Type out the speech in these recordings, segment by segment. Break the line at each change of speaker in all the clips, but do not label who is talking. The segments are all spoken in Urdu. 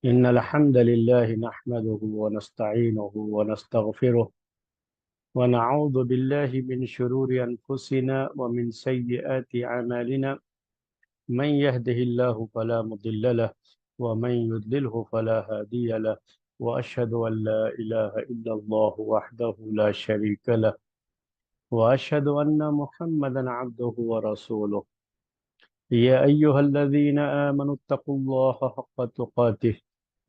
إن الحمد لله نحمده ونستعينه ونستغفره ونعوذ بالله من شرور أنفسنا ومن سيئات أعمالنا. من يهده الله فلا مضل له ومن يضلله فلا هادي له، وأشهد أن لا إله إلا الله وحده لا شريك له، وأشهد أن محمدا عبده ورسوله. يا أيها الذين آمنوا اتقوا الله حق تقاته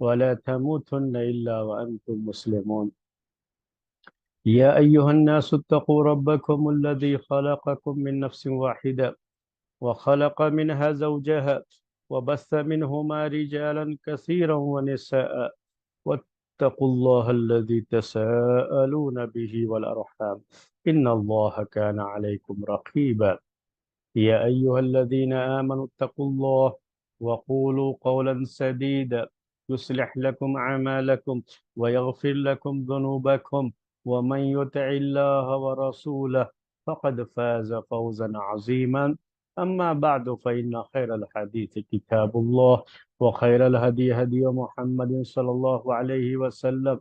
ولا تموتن إلا وأنتم مسلمون. يا أيها الناس اتقوا ربكم الذي خلقكم من نفس واحدة وخلق منها زوجها وبث منهما رجالا كثيرا ونساء، واتقوا الله الذي تساءلون به والأرحام إن الله كان عليكم رقيبا. يا أيها الذين آمنوا اتقوا الله وقولوا قولا سديدا يصلح لكم أعمالكم ويغفر لكم ذنوبكم، ومن يطع الله ورسوله فقد فاز فوزا عظيما. أما بعد، فإن خير الحديث كتاب الله، وخير الهدي هدي محمد صلى الله عليه وسلم،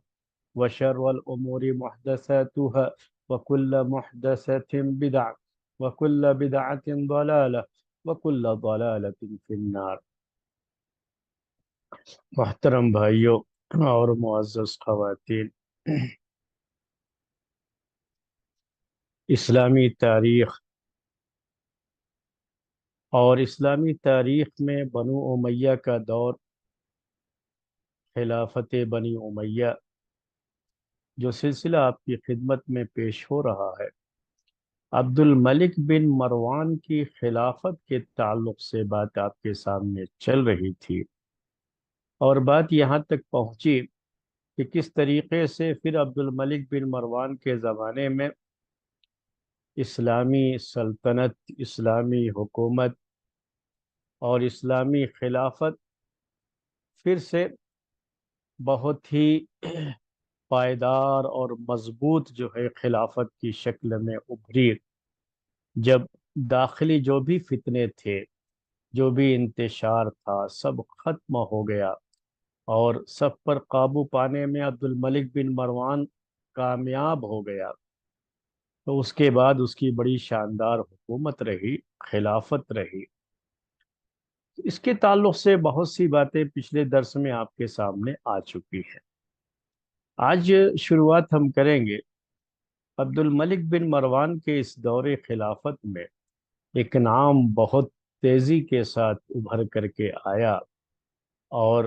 وشر الأمور محدثاتها، وكل محدثة بدعة، وكل بدعة ضلالة، وكل ضلالة في النار۔ محترم بھائیوں اور معزز خواتین، اسلامی تاریخ اور اسلامی تاریخ میں بنو امیہ کا دور، خلافت بنی امیہ، جو سلسلہ آپ کی خدمت میں پیش ہو رہا ہے، عبد الملک بن مروان کی خلافت کے تعلق سے بات آپ کے سامنے چل رہی تھی، اور بات یہاں تک پہنچی کہ کس طریقے سے پھر عبد الملک بن مروان کے زمانے میں اسلامی سلطنت، اسلامی حکومت اور اسلامی خلافت پھر سے بہت ہی پائیدار اور مضبوط جو ہے خلافت کی شکل میں ابھری، جب داخلی جو بھی فتنے تھے، جو بھی انتشار تھا، سب ختم ہو گیا، اور سب پر قابو پانے میں عبد الملک بن مروان کامیاب ہو گیا۔ تو اس کے بعد اس کی بڑی شاندار حکومت رہی، خلافت رہی۔ اس کے تعلق سے بہت سی باتیں پچھلے درس میں آپ کے سامنے آ چکی ہیں۔ آج شروعات ہم کریں گے عبد الملک بن مروان کے اس دور خلافت میں ایک نام بہت تیزی کے ساتھ ابھر کر کے آیا، اور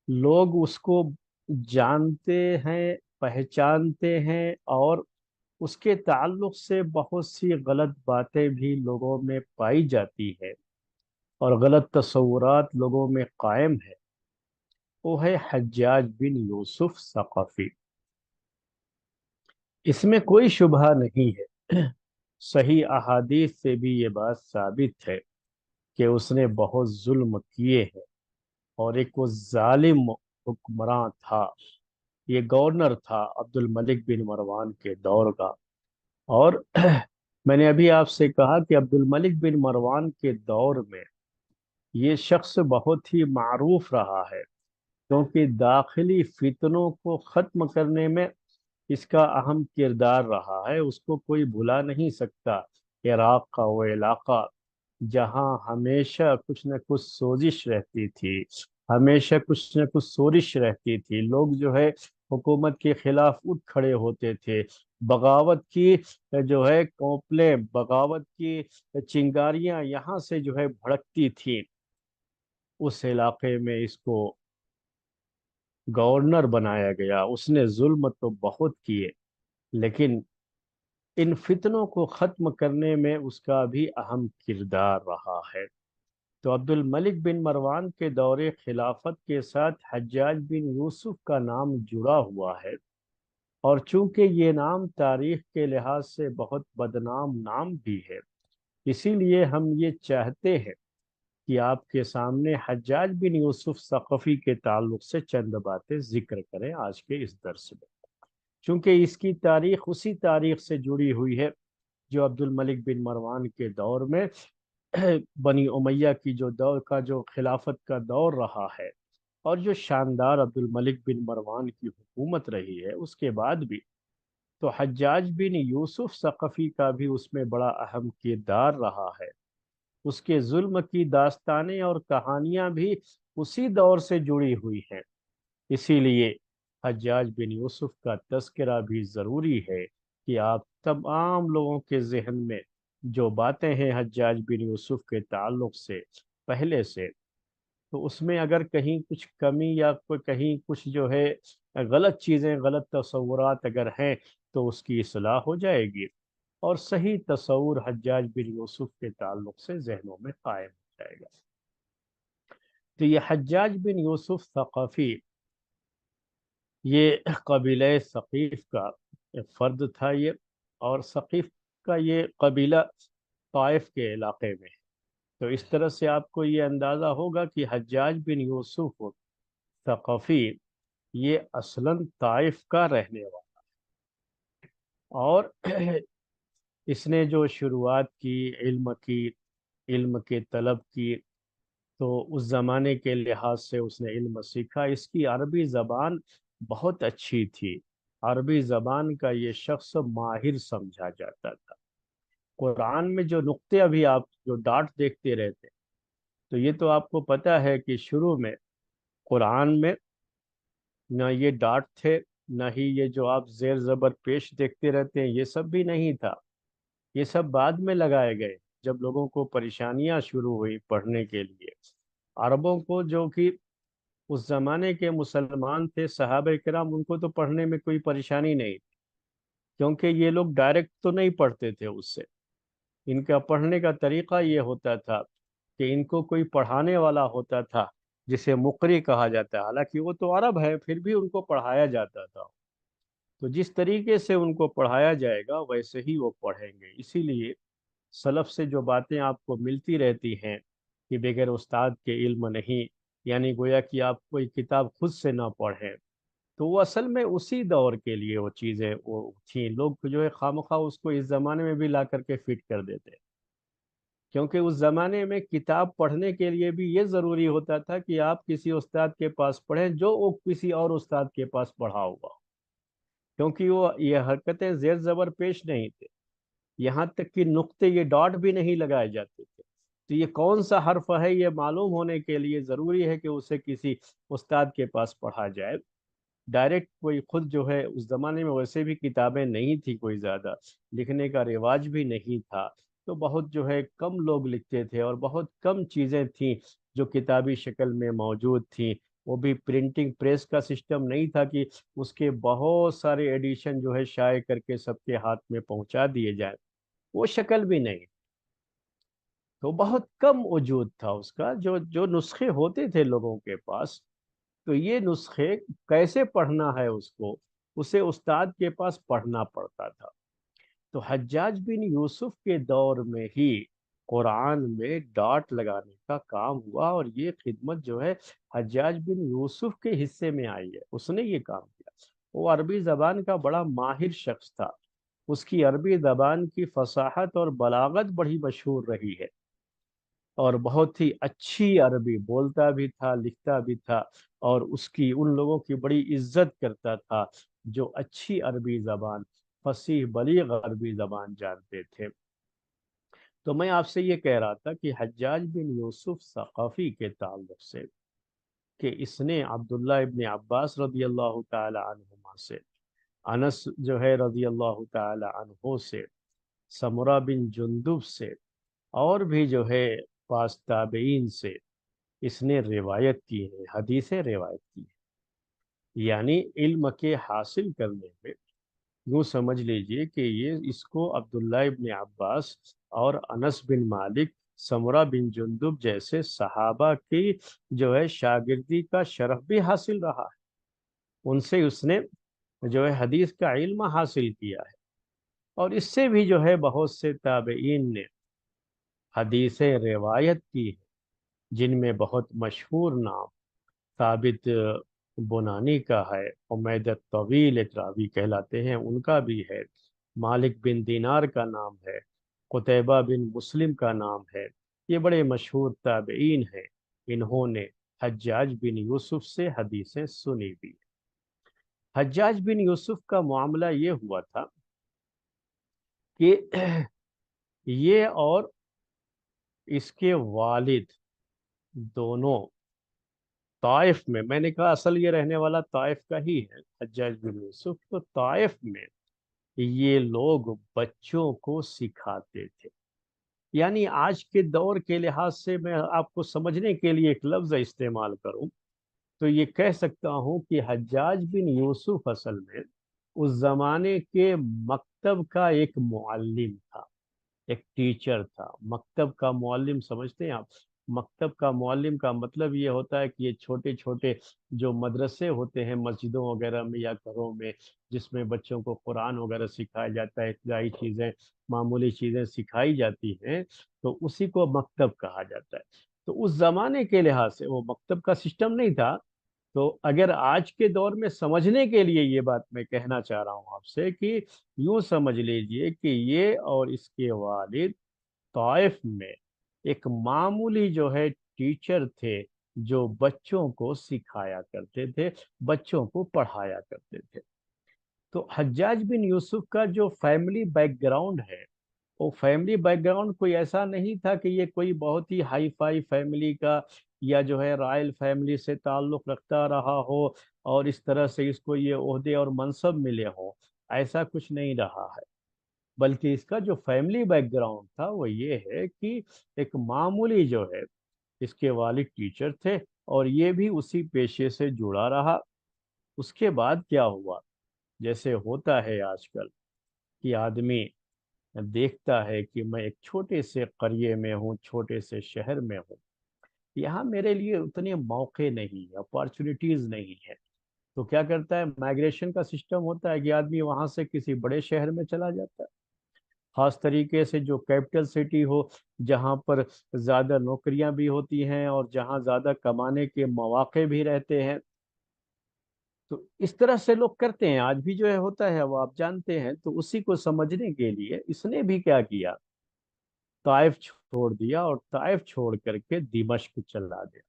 لوگ اس کو جانتے ہیں، پہچانتے ہیں، اور اس کے تعلق سے بہت سی غلط باتیں بھی لوگوں میں پائی جاتی ہے اور غلط تصورات لوگوں میں قائم ہے۔ وہ ہے حجاج بن یوسف ثقفی۔ اس میں کوئی شبہ نہیں ہے، صحیح احادیث سے بھی یہ بات ثابت ہے کہ اس نے بہت ظلم کیے ہیں، اور ایک وہ ظالم حکمراں تھا، یہ گورنر تھا عبد الملک بن مروان کے دور کا۔ اور میں نے ابھی آپ سے کہا کہ عبد الملک بن مروان کے دور میں یہ شخص بہت ہی معروف رہا ہے، کیونکہ داخلی فتنوں کو ختم کرنے میں اس کا اہم کردار رہا ہے۔ اس کو کوئی بھلا نہیں سکتا۔ عراق کا وہ علاقہ جہاں ہمیشہ کچھ نہ کچھ سوزش رہتی تھی، ہمیشہ کچھ نہ کچھ سورش رہتی تھی، لوگ جو ہے حکومت کے خلاف اٹھ کھڑے ہوتے تھے، بغاوت کی جو ہے کوپلیں، بغاوت کی چنگاریاں یہاں سے جو ہے بھڑکتی تھیں۔ اس علاقے میں اس کو گورنر بنایا گیا۔ اس نے ظلم تو بہت کیے، لیکن ان فتنوں کو ختم کرنے میں اس کا بھی اہم کردار رہا ہے۔ تو عبد الملک بن مروان کے دور خلافت کے ساتھ حجاج بن یوسف کا نام جڑا ہوا ہے، اور چونکہ یہ نام تاریخ کے لحاظ سے بہت بدنام نام بھی ہے، اسی لیے ہم یہ چاہتے ہیں کہ آپ کے سامنے حجاج بن یوسف ثقفی کے تعلق سے چند باتیں ذکر کریں آج کے اس درس میں، چونکہ اس کی تاریخ اسی تاریخ سے جڑی ہوئی ہے جو عبد الملک بن مروان کے دور میں بنی امیہ کی جو خلافت کا دور رہا ہے، اور جو شاندار عبد الملک بن مروان کی حکومت رہی ہے، اس کے بعد بھی تو حجاج بن یوسف ثقفی کا بھی اس میں بڑا اہم کردار رہا ہے۔ اس کے ظلم کی داستانیں اور کہانیاں بھی اسی دور سے جڑی ہوئی ہیں۔ اسی لیے حجاج بن یوسف کا تذکرہ بھی ضروری ہے کہ آپ تمام لوگوں کے ذہن میں جو باتیں ہیں حجاج بن یوسف کے تعلق سے پہلے سے، تو اس میں اگر کہیں کچھ کمی یا کوئی کہیں کچھ جو ہے غلط چیزیں، غلط تصورات اگر ہیں، تو اس کی اصلاح ہو جائے گی، اور صحیح تصور حجاج بن یوسف کے تعلق سے ذہنوں میں قائم ہو جائے گا۔ تو یہ حجاج بن یوسف ثقفی، یہ قبیلہ ثقیف کا ایک فرد تھا یہ، اور ثقیف کا یہ قبیلہ طائف کے علاقے میں ہے۔ تو اس طرح سے آپ کو یہ اندازہ ہوگا کہ حجاج بن یوسف ثقفی یہ اصلاً طائف کا رہنے والا، اور اس نے جو شروعات کی، علم کے طلب کی، تو اس زمانے کے لحاظ سے اس نے علم سیکھا۔ اس کی عربی زبان بہت اچھی تھی، عربی زبان کا یہ شخص ماہر سمجھا جاتا تھا۔ قرآن میں جو نقطے ابھی آپ جو ڈاٹ دیکھتے رہتے، تو یہ تو آپ کو پتہ ہے کہ شروع میں قرآن میں نہ یہ ڈاٹ تھے، نہ ہی یہ جو آپ زیر زبر پیش دیکھتے رہتے ہیں، یہ سب بھی نہیں تھا۔ یہ سب بعد میں لگائے گئے، جب لوگوں کو پریشانیاں شروع ہوئی پڑھنے کے لیے۔ عربوں کو، جو کہ اس زمانے کے مسلمان تھے، صحابہ کرام، ان کو تو پڑھنے میں کوئی پریشانی نہیں تھی، کیونکہ یہ لوگ ڈائریکٹ تو نہیں پڑھتے تھے اس سے۔ ان کا پڑھنے کا طریقہ یہ ہوتا تھا کہ ان کو کوئی پڑھانے والا ہوتا تھا، جسے مقری کہا جاتا ہے، حالانکہ وہ تو عرب ہے، پھر بھی ان کو پڑھایا جاتا تھا۔ تو جس طریقے سے ان کو پڑھایا جائے گا ویسے ہی وہ پڑھیں گے۔ اسی لیے سلف سے جو باتیں آپ کو ملتی رہتی ہیں کہ بغیر استاد کے علم نہیں، یعنی گویا کہ آپ کوئی کتاب خود سے نہ پڑھیں، تو وہ اصل میں اسی دور کے لیے وہ چیزیں وہ تھیں۔ لوگ جو ہے خواہ اس کو اس زمانے میں بھی لا کر کے فٹ کر دیتے، کیونکہ اس زمانے میں کتاب پڑھنے کے لیے بھی یہ ضروری ہوتا تھا کہ آپ کسی استاد کے پاس پڑھیں جو وہ کسی اور استاد کے پاس پڑھا ہوا، کیونکہ وہ یہ حرکتیں زیر زبر پیش نہیں تھے، یہاں تک کہ نقطے، یہ ڈاٹ بھی نہیں لگائے جاتے تھے۔ تو یہ کون سا حرف ہے، یہ معلوم ہونے کے لیے ضروری ہے کہ اسے کسی استاد کے پاس پڑھا جائے۔ ڈائریکٹ کوئی خود جو ہے، اس زمانے میں ویسے بھی کتابیں نہیں تھی کوئی زیادہ، لکھنے کا رواج بھی نہیں تھا، تو بہت جو ہے کم لوگ لکھتے تھے، اور بہت کم چیزیں تھیں جو کتابی شکل میں موجود تھیں۔ وہ بھی پرنٹنگ پریس کا سسٹم نہیں تھا کہ اس کے بہت سارے ایڈیشن جو ہے شائع کر کے سب کے ہاتھ میں پہنچا دیے جائیں، وہ شکل بھی نہیں۔ تو بہت کم وجود تھا اس کا، جو نسخے ہوتے تھے لوگوں کے پاس، تو یہ نسخے کیسے پڑھنا ہے اس کو، اسے استاد کے پاس پڑھنا پڑتا تھا۔ تو حجاج بن یوسف کے دور میں ہی قرآن میں ڈاٹ لگانے کا کام ہوا، اور یہ خدمت جو ہے حجاج بن یوسف کے حصے میں آئی ہے، اس نے یہ کام کیا۔ وہ عربی زبان کا بڑا ماہر شخص تھا، اس کی عربی زبان کی فصاحت اور بلاغت بڑی مشہور رہی ہے، اور بہت ہی اچھی عربی بولتا بھی تھا، لکھتا بھی تھا، اور اس کی ان لوگوں کی بڑی عزت کرتا تھا جو اچھی عربی زبان، فصیح بلیغ عربی زبان جانتے تھے۔ تو میں آپ سے یہ کہہ رہا تھا کہ حجاج بن یوسف ثقفی کے تعلق سے، کہ اس نے عبداللہ ابن عباس رضی اللہ تعالی عنہما سے، انس جو ہے رضی اللہ تعالی عنہ سے، سمرہ بن جندب سے، اور بھی جو ہے پاس تابعین سے اس نے روایت کی ہے، حدیثیں روایت کی ہے۔ یعنی علم کے حاصل کرنے میں یوں سمجھ لیجئے کہ یہ اس کو عبداللہ ابن عباس اور انس بن مالک، سمرہ بن جندب جیسے صحابہ کی جو ہے شاگردی کا شرف بھی حاصل رہا ہے، ان سے اس نے جو ہے حدیث کا علم حاصل کیا ہے، اور اس سے بھی جو ہے بہت سے تابعین نے حدیثیں روایت کی ہے، جن میں بہت مشہور نام ثابت بنانی کا ہے، حمید الطویل ایک راوی کہلاتے ہیں، ان کا بھی ہے، مالک بن دینار کا نام ہے، قتیبہ بن مسلم کا نام ہے۔ یہ بڑے مشہور تابعین ہیں، انہوں نے حجاج بن یوسف سے حدیثیں سنی بھی۔ حجاج بن یوسف کا معاملہ یہ ہوا تھا کہ یہ اور اس کے والد دونوں طائف میں نے کہا اصل یہ رہنے والا طائف کا ہی ہے حجاج بن یوسف، تو طائف میں یہ لوگ بچوں کو سکھاتے تھے۔ یعنی آج کے دور کے لحاظ سے میں آپ کو سمجھنے کے لیے ایک لفظ استعمال کروں تو یہ کہہ سکتا ہوں کہ حجاج بن یوسف اصل میں اس زمانے کے مکتب کا ایک معلم تھا، ایک ٹیچر تھا۔ مکتب کا معلم سمجھتے ہیں آپ؟ مکتب کا معلم کا مطلب یہ ہوتا ہے کہ یہ چھوٹے چھوٹے جو مدرسے ہوتے ہیں مسجدوں وغیرہ میں یا گھروں میں، جس میں بچوں کو قرآن وغیرہ سکھایا جاتا ہے، ابتدائی چیزیں، معمولی چیزیں سکھائی جاتی ہیں، تو اسی کو مکتب کہا جاتا ہے۔ تو اس زمانے کے لحاظ سے وہ مکتب کا سسٹم نہیں تھا۔ تو اگر آج کے دور میں سمجھنے کے لیے یہ بات میں کہنا چاہ رہا ہوں آپ سے کہ یوں سمجھ لیجئے کہ یہ اور اس کے والد طائف میں ایک معمولی جو ہے ٹیچر تھے، جو بچوں کو سکھایا کرتے تھے، بچوں کو پڑھایا کرتے تھے۔ تو حجاج بن یوسف کا جو فیملی بیک گراؤنڈ ہے، وہ فیملی بیک گراؤنڈ کوئی ایسا نہیں تھا کہ یہ کوئی بہت ہی ہائی فائی فیملی کا یا جو ہے رائل فیملی سے تعلق رکھتا رہا ہو اور اس طرح سے اس کو یہ عہدے اور منصب ملے ہوں، ایسا کچھ نہیں رہا ہے۔ بلکہ اس کا جو فیملی بیک گراؤنڈ تھا وہ یہ ہے کہ ایک معمولی جو ہے اس کے والد ٹیچر تھے اور یہ بھی اسی پیشے سے جڑا رہا۔ اس کے بعد کیا ہوا، جیسے ہوتا ہے آج کل کہ آدمی دیکھتا ہے کہ میں ایک چھوٹے سے قریے میں ہوں، چھوٹے سے شہر میں ہوں، یہاں میرے لیے اتنے موقع نہیں، اپارچونیٹیز نہیں ہے، تو کیا کرتا ہے، مائگریشن کا سسٹم ہوتا ہے کہ آدمی وہاں سے کسی بڑے شہر میں چلا جاتا ہے، خاص طریقے سے جو کیپٹل سٹی ہو، جہاں پر زیادہ نوکریاں بھی ہوتی ہیں اور جہاں زیادہ کمانے کے مواقع بھی رہتے ہیں۔ تو اس طرح سے لوگ کرتے ہیں، آج بھی جو ہے ہوتا ہے، وہ آپ جانتے ہیں۔ تو اسی کو سمجھنے کے لیے اس نے بھی کیا کیا، طائف چھوڑ دیا اور طائف چھوڑ کر کے دمشق چلا گیا،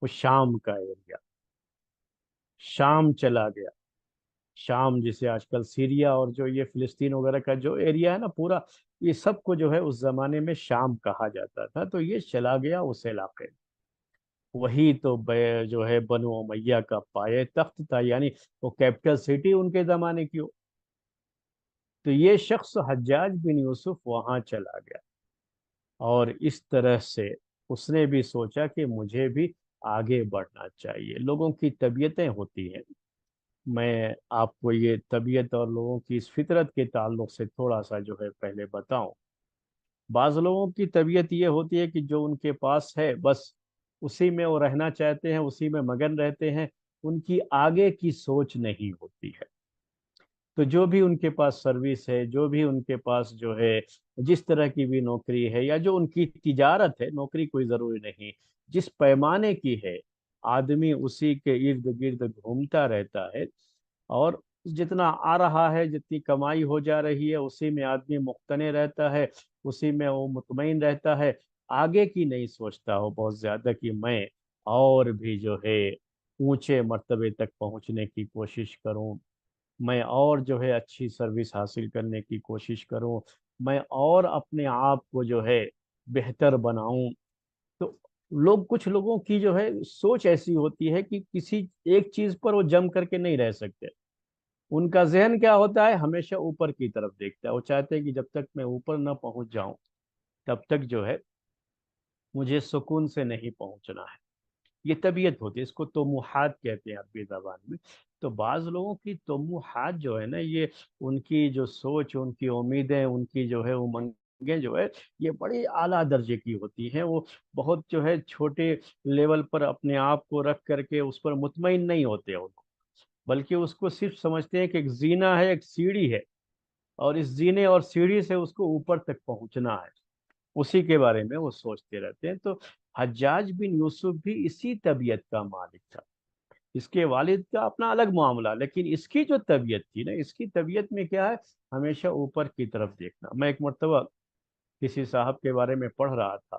وہ شام کا ایریا، شام چلا گیا۔ شام جسے آج کل سیریا اور جو یہ فلسطین وغیرہ کا جو ایریا ہے نا پورا، یہ سب کو جو ہے اس زمانے میں شام کہا جاتا تھا، تو یہ چلا گیا اس علاقے میں۔ وہی تو جو ہے بنو امیہ کا پائے تخت تھا، یعنی وہ کیپٹل سٹی ان کے زمانے کی ہو۔ تو یہ شخص حجاج بن یوسف وہاں چلا گیا اور اس طرح سے اس نے بھی سوچا کہ مجھے بھی آگے بڑھنا چاہیے۔ لوگوں کی طبیعتیں ہوتی ہیں، میں آپ کو یہ طبیعت اور لوگوں کی اس فطرت کے تعلق سے تھوڑا سا جو ہے پہلے بتاؤں۔ بعض لوگوں کی طبیعت یہ ہوتی ہے کہ جو ان کے پاس ہے بس اسی میں وہ رہنا چاہتے ہیں، اسی میں مگن رہتے ہیں، ان کی آگے کی سوچ نہیں ہوتی ہے۔ تو جو بھی ان کے پاس سروس ہے، جو بھی ان کے پاس جو ہے جس طرح کی بھی نوکری ہے یا جو ان کی تجارت ہے، نوکری کوئی ضروری نہیں، جس پیمانے کی ہے، آدمی اسی کے ارد گرد گھومتا رہتا ہے اور جتنا آ رہا ہے، جتنی کمائی ہو جا رہی ہے، اسی میں آدمی مقتنع رہتا ہے، اسی میں وہ مطمئن رہتا ہے، آگے کی نہیں سوچتا ہو بہت زیادہ کہ میں اور بھی جو ہے اونچے مرتبے تک پہنچنے کی کوشش کروں، میں اور جو ہے اچھی سروس حاصل کرنے کی کوشش کروں، میں اور اپنے آپ کو جو ہے بہتر بناؤں۔ تو کچھ لوگوں کی جو ہے سوچ ایسی ہوتی ہے کہ کسی ایک چیز پر وہ جم کر کے نہیں رہ سکتے۔ ان کا ذہن کیا ہوتا ہے، ہمیشہ اوپر کی طرف دیکھتا ہے، وہ چاہتے ہیں کہ جب تک میں اوپر نہ پہنچ جاؤں تب تک جو ہے مجھے سکون سے نہیں پہنچنا ہے۔ یہ طبیعت ہوتی ہے، اس کو طموحات کہتے ہیں عربی زبان میں۔ تو بعض لوگوں کی طموحات جو ہے نا، یہ ان کی جو سوچ، ان کی امیدیں، ان کی جو ہے امنگیں جو ہے، یہ بڑی اعلیٰ درجے کی ہوتی ہیں۔ وہ بہت جو ہے چھوٹے لیول پر اپنے آپ کو رکھ کر کے اس پر مطمئن نہیں ہوتے ہیں، بلکہ اس کو صرف سمجھتے ہیں کہ ایک زینہ ہے، ایک سیڑھی ہے، اور اس زینے اور سیڑھی سے اس کو اوپر تک پہنچنا ہے، اسی کے بارے میں وہ سوچتے رہتے ہیں۔ تو حجاج بن یوسف بھی اسی طبیعت کا مالک تھا۔ اس کے والد کا اپنا الگ معاملہ، لیکن اس کی جو طبیعت تھی نا، اس کی طبیعت میں کیا ہے، ہمیشہ اوپر کی طرف دیکھنا۔ میں ایک مرتبہ کسی صاحب کے بارے میں پڑھ رہا تھا،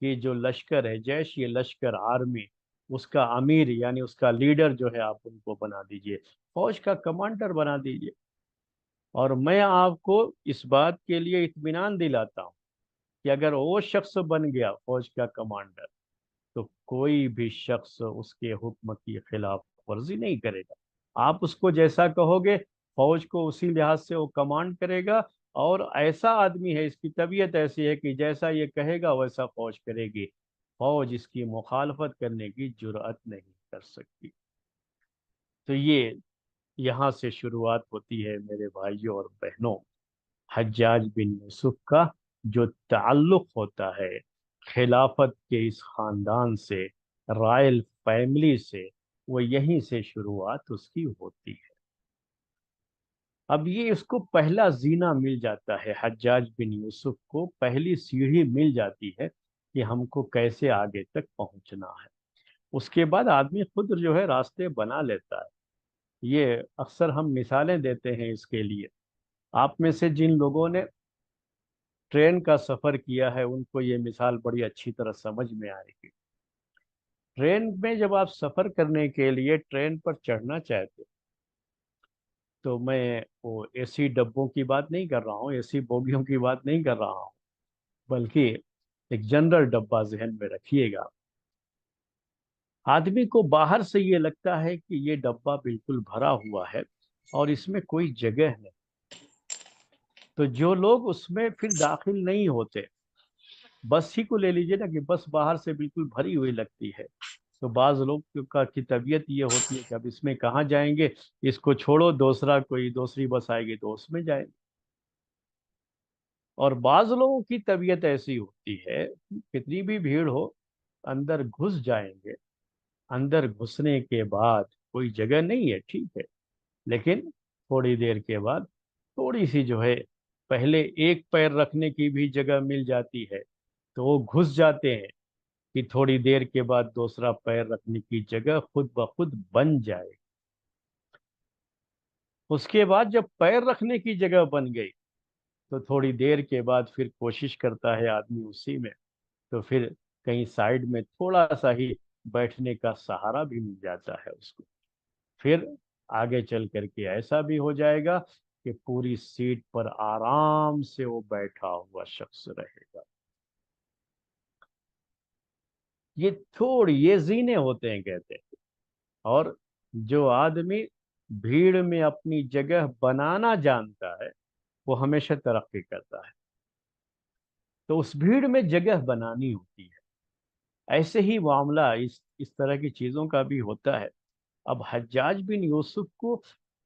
کہ جو لشکر ہے، جیش، یہ لشکر، آرمی، اس کا امیر یعنی اس کا لیڈر جو ہے آپ ان کو بنا دیجئے، فوج کا کمانڈر بنا دیجئے۔ اور میں آپ کو اس بات کے لیے اطمینان دلاتا ہوں کہ اگر وہ شخص بن گیا فوج کا کمانڈر تو کوئی بھی شخص اس کے حکم کی خلاف ورزی نہیں کرے گا۔ آپ اس کو جیسا کہو گے فوج کو اسی لحاظ سے وہ کمانڈ کرے گا، اور ایسا آدمی ہے، اس کی طبیعت ایسی ہے کہ جیسا یہ کہے گا ویسا فوج کرے گی، فوج اس کی مخالفت کرنے کی جرأت نہیں کر سکتی۔ تو یہ یہاں سے شروعات ہوتی ہے میرے بھائیوں اور بہنوں، حجاج بن یوسف کا جو تعلق ہوتا ہے خلافت کے اس خاندان سے، رائل فیملی سے، وہ یہیں سے شروعات اس کی ہوتی ہے۔ اب یہ اس کو پہلا زینہ مل جاتا ہے، حجاج بن یوسف کو پہلی سیڑھی مل جاتی ہے کہ ہم کو کیسے آگے تک پہنچنا ہے۔ اس کے بعد آدمی خود جو ہے راستے بنا لیتا ہے۔ یہ اکثر ہم مثالیں دیتے ہیں اس کے لیے۔ آپ میں سے جن لوگوں نے ٹرین کا سفر کیا ہے ان کو یہ مثال بڑی اچھی طرح سمجھ میں آئے گی۔ ٹرین میں جب آپ سفر کرنے کے لیے ٹرین پر چڑھنا چاہتے، تو میں وہ اے سی ڈبوں کی بات نہیں کر رہا ہوں، اے سی بوگیوں کی بات نہیں کر رہا ہوں، بلکہ ایک جنرل ڈبہ ذہن میں رکھیے گا۔ آدمی کو باہر سے یہ لگتا ہے کہ یہ ڈبہ بالکل بھرا ہوا ہے اور اس میں کوئی جگہ نہیں، تو جو لوگ اس میں پھر داخل نہیں ہوتے، بس ہی کو لے لیجئے نا کہ بس باہر سے بالکل بھری ہوئی لگتی ہے، تو بعض لوگ کی طبیعت یہ ہوتی ہے کہ اب اس میں کہاں جائیں گے، اس کو چھوڑو، دوسری بس آئے گی تو اس میں جائیں گے۔ اور بعض لوگوں کی طبیعت ایسی ہوتی ہے کتنی بھی بھیڑ ہو اندر گھس جائیں گے، اندر گھسنے کے بعد کوئی جگہ نہیں ہے، ٹھیک ہے، لیکن تھوڑی دیر کے بعد تھوڑی سی جو ہے، پہلے ایک پیر رکھنے کی بھی جگہ مل جاتی ہے تو وہ گھس جاتے ہیں کہ تھوڑی دیر کے بعد دوسرا پیر رکھنے کی جگہ خود بخود بن جائے۔ اس کے بعد جب پیر رکھنے کی جگہ بن گئی تو تھوڑی دیر کے بعد پھر کوشش کرتا ہے آدمی اسی میں، تو پھر کہیں سائڈ میں تھوڑا سا ہی بیٹھنے کا سہارا بھی مل جاتا ہے اس کو، پھر آگے چل کر کے ایسا بھی ہو جائے گا کہ پوری سیٹ پر آرام سے وہ بیٹھا ہوا شخص رہے گا۔ یہ زینے ہوتے ہیں کہتے ہیں۔ اور جو آدمی بھیڑ میں اپنی جگہ بنانا جانتا ہے وہ ہمیشہ ترقی کرتا ہے، تو اس بھیڑ میں جگہ بنانی ہوتی ہے۔ ایسے ہی معاملہ اس طرح کی چیزوں کا بھی ہوتا ہے۔ اب حجاج بن یوسف کو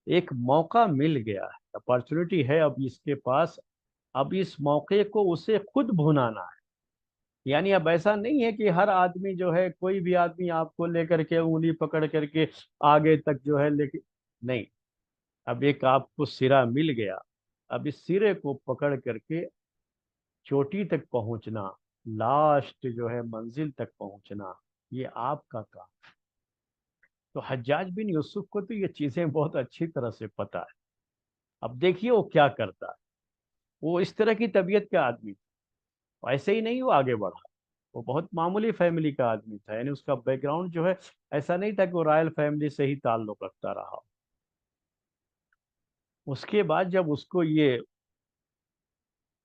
ایک موقع مل گیا ہے، اپارچونٹی ہے اب اس کے پاس، اب اس موقع کو اسے خود بھنانا ہے۔ یعنی اب ایسا نہیں ہے کہ ہر آدمی جو ہے، کوئی بھی آدمی آپ کو لے کر کے انگلی پکڑ کر کے آگے تک جو ہے لے کے، نہیں، اب ایک آپ کو سرا مل گیا، اب اس سرے کو پکڑ کر کے چوٹی تک پہنچنا، لاسٹ جو ہے منزل تک پہنچنا، یہ آپ کا کام۔ تو حجاج بن یوسف کو تو یہ چیزیں بہت اچھی طرح سے پتا ہے۔ اب دیکھیے وہ کیا کرتا ہے، وہ اس طرح کی طبیعت کا آدمی تھا، ایسے ہی نہیں وہ آگے بڑھا، وہ بہت معمولی فیملی کا آدمی تھا، یعنی اس کا بیک گراؤنڈ جو ہے ایسا نہیں تھا کہ وہ رائل فیملی سے ہی تعلق رکھتا رہا۔ اس کے بعد جب اس کو یہ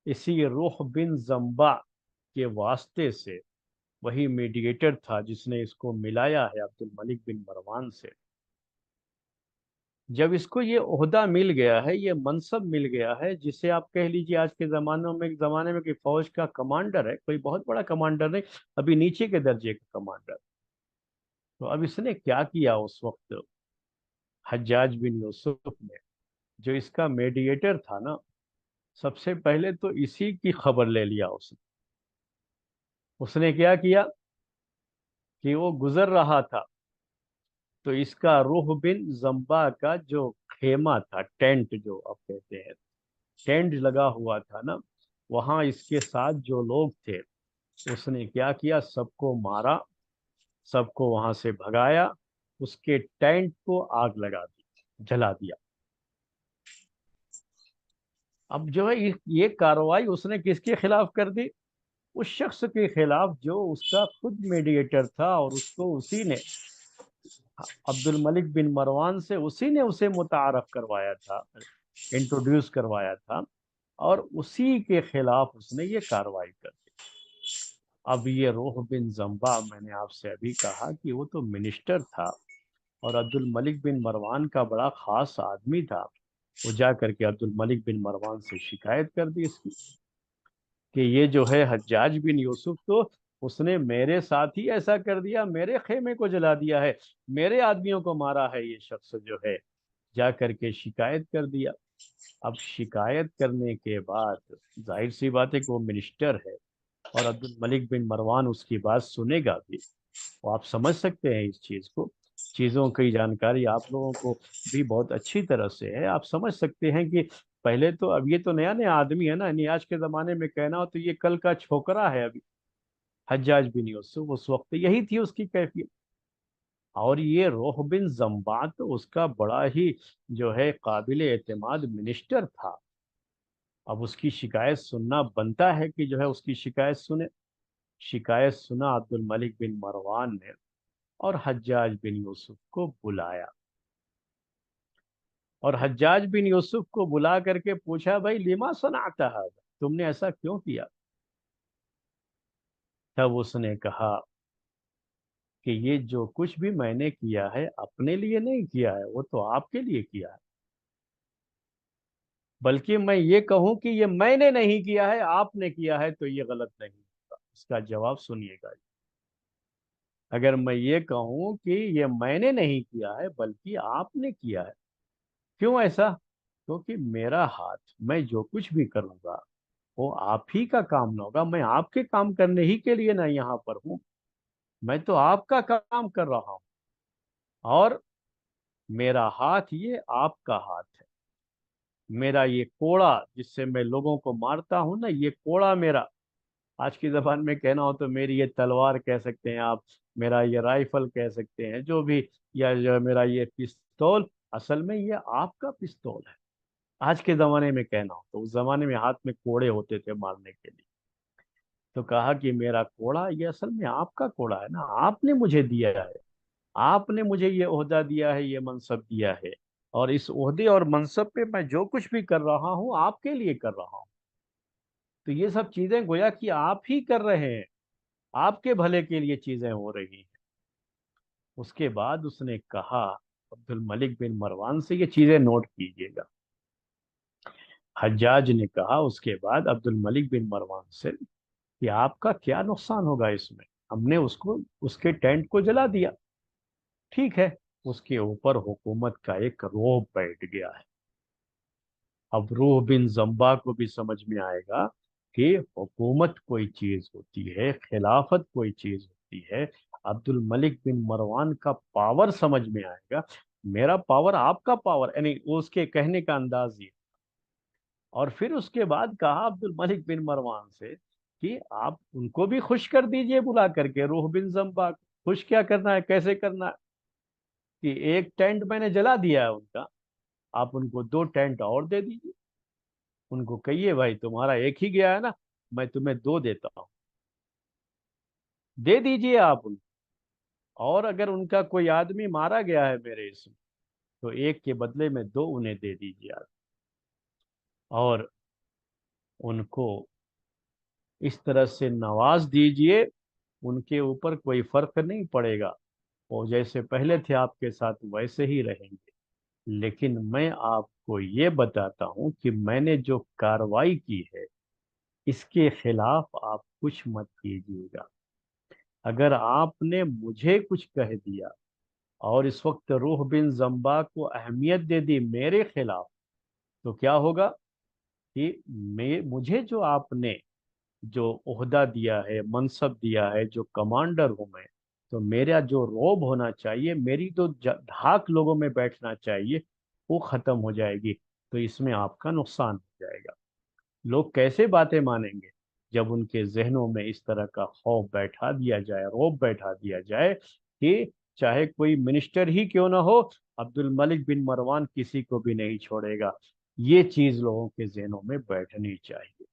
اسی روح بن زمبا کے واسطے سے، وہی میڈیٹر تھا جس نے اس کو ملایا ہے عبد الملک بن مروان سے، جب اس کو یہ عہدہ مل گیا ہے، یہ منصب مل گیا ہے، جسے آپ کہہ لیجیے آج کے زمانے میں کہ فوج کا کمانڈر ہے، کوئی بہت بڑا کمانڈر نہیں، ابھی نیچے کے درجے کا کمانڈر، تو اب اس نے کیا کیا اس وقت، حجاج بن یوسف نے، جو اس کا میڈیٹر تھا نا، سب سے پہلے تو اسی کی خبر لے لیا اس نے کیا کیا کہ وہ گزر رہا تھا تو اس کا روح بن زمبا کا جو خیمہ تھا، ٹینٹ جو آپ کہتے ہیں، ٹینٹ لگا ہوا تھا نا، وہاں اس کے ساتھ جو لوگ تھے اس نے کیا کیا، سب کو مارا، سب کو وہاں سے بھگایا، اس کے ٹینٹ کو آگ لگا دی، جلا دیا۔ اب جو ہے یہ کارروائی اس نے کس کے خلاف کر دی؟ اس شخص کے خلاف جو اس کا خود میڈیٹر تھا، اور اس کو اسی نے، عبد الملک بن مروان سے اسی نے اسے متعارف کروایا تھا، انٹروڈیوس کروایا تھا، اور اسی کے خلاف اس نے یہ کاروائی کر دی۔ اب یہ روح بن زمبا، میں نے آپ سے ابھی کہا کہ وہ تو منسٹر تھا، اور عبد الملک بن مروان کا بڑا خاص آدمی تھا۔ وہ جا کر کے عبد الملک بن مروان سے شکایت کر دی اس کی، کہ یہ جو ہے حجاج بن یوسف، تو اس نے میرے ساتھ ہی ایسا کر دیا، میرے خیمے کو جلا دیا ہے، میرے آدمیوں کو مارا ہے یہ شخص جو ہے۔ جا کر کے شکایت کر دیا۔ اب شکایت کرنے کے بعد ظاہر سی بات ہے کہ وہ منسٹر ہے، اور عبد الملک بن مروان اس کی بات سنے گا بھی۔ وہ آپ سمجھ سکتے ہیں اس چیز کو، چیزوں کی جانکاری آپ لوگوں کو بھی بہت اچھی طرح سے ہے۔ آپ سمجھ سکتے ہیں کہ پہلے تو، اب یہ تو نیا نیا آدمی ہے نا، یعنی آج کے زمانے میں کہنا ہو تو یہ کل کا چھوکرا ہے ابھی، حجاج بن یوسف اس وقت یہی تھی اس کی کیفیت۔ اور یہ روح بن زمبات اس کا بڑا ہی جو ہے قابل اعتماد منسٹر تھا۔ اب اس کی شکایت سننا بنتا ہے کہ جو ہے اس کی شکایت سنے۔ شکایت سنا عبد الملک بن مروان نے، اور حجاج بن یوسف کو بلایا، اور حجاج بن یوسف کو بلا کر کے پوچھا، بھائی لما صنعت هذا، تم نے ایسا کیوں کیا؟ تب اس نے کہا کہ یہ جو کچھ بھی میں نے کیا ہے اپنے لیے نہیں کیا ہے، وہ تو آپ کے لیے کیا ہے، بلکہ میں یہ کہوں کہ یہ میں نے نہیں کیا ہے، آپ نے کیا ہے، تو یہ غلط نہیں ہوگا۔ اس کا جواب سنیے گا۔ اگر میں یہ کہوں کہ یہ میں نے نہیں کیا ہے بلکہ آپ نے کیا ہے، کیوں ایسا؟ کیونکہ میرا ہاتھ، میں جو کچھ بھی کروں گا وہ آپ ہی کا کام نہ ہوگا، میں آپ کے کام کرنے ہی کے لیے نہ یہاں پر ہوں، میں تو آپ کا کام کر رہا ہوں، اور میرا ہاتھ یہ آپ کا ہاتھ ہے۔ میرا یہ کوڑا جس سے میں لوگوں کو مارتا ہوں نا، یہ کوڑا میرا، آج کی زبان میں کہنا ہو تو میری یہ تلوار کہہ سکتے ہیں آپ، میرا یہ رائفل کہہ سکتے ہیں، جو بھی، یا جو میرا یہ پستول، اصل میں یہ آپ کا پستول ہے۔ آج کے زمانے میں کہنا ہو تو، اس زمانے میں ہاتھ میں کوڑے ہوتے تھے مارنے کے لیے، تو کہا کہ میرا کوڑا یہ اصل میں آپ کا کوڑا ہے نا، آپ نے مجھے دیا ہے، آپ نے مجھے یہ عہدہ دیا ہے، یہ منصب دیا ہے، اور اس عہدے اور منصب پہ میں جو کچھ بھی کر رہا ہوں آپ کے لیے کر رہا ہوں، تو یہ سب چیزیں گویا کہ آپ ہی کر رہے ہیں، آپ کے بھلے کے لیے چیزیں ہو رہی ہیں۔ اس کے بعد اس نے کہا، عبد الملک بن مروان سے یہ چیزیں نوٹ کیجئے گا، حجاج نے کہا اس کے بعد عبد الملک بن مروان سے کہ آپ کا کیا نقصان ہوگا اس میں، ہم نے اس کو، اس کے ٹینٹ کو جلا دیا، ٹھیک ہے، اس کے اوپر حکومت کا ایک روب بیٹھ گیا ہے۔ اب روح بن زمبا کو بھی سمجھ میں آئے گا کہ حکومت کوئی چیز ہوتی ہے، خلافت کوئی چیز ہوتی ہے۔ عبد الملک بن مروان کا پاور سمجھ میں آئے گا، میرا پاور آپ کا پاور، یعنی اس کے کہنے کا انداز یہ۔ اور پھر اس کے بعد کہا عبد الملک بن مروان سے کہ آپ ان کو بھی خوش کر دیجئے بلا کر کے، روح بن زمبا کو خوش کیا کرنا ہے، کیسے کرنا ہے؟ کہ ایک ٹینٹ میں نے جلا دیا ہے ان کا، آپ ان کو دو ٹینٹ اور دے دیجئے، ان کو کہیے بھائی تمہارا ایک ہی گیا ہے نا، میں تمہیں دو دیتا ہوں، دے دیجئے آپ ان کو۔ اور اگر ان کا کوئی آدمی مارا گیا ہے میرے اس میں، تو ایک کے بدلے میں دو انہیں دے دیجئے آپ، اور ان کو اس طرح سے نواز دیجئے، ان کے اوپر کوئی فرق نہیں پڑے گا، وہ جیسے پہلے تھے آپ کے ساتھ ویسے ہی رہیں گے۔ لیکن میں آپ کو یہ بتاتا ہوں کہ میں نے جو کاروائی کی ہے اس کے خلاف آپ کچھ مت کیجیے گا۔ اگر آپ نے مجھے کچھ کہہ دیا اور اس وقت روح بن زمبا کو اہمیت دے دی میرے خلاف، تو کیا ہوگا کہ مجھے جو آپ نے جو عہدہ دیا ہے، منصب دیا ہے، جو کمانڈر ہوں میں، تو میرا جو روب ہونا چاہیے، میری تو دھاک لوگوں میں بیٹھنا چاہیے، وہ ختم ہو جائے گی، تو اس میں آپ کا نقصان ہو جائے گا۔ لوگ کیسے باتیں مانیں گے جب ان کے ذہنوں میں اس طرح کا خوف بیٹھا دیا جائے، روب بیٹھا دیا جائے کہ چاہے کوئی منسٹر ہی کیوں نہ ہو، عبد الملک بن مروان کسی کو بھی نہیں چھوڑے گا۔ یہ چیز لوگوں کے ذہنوں میں بیٹھنی چاہیے۔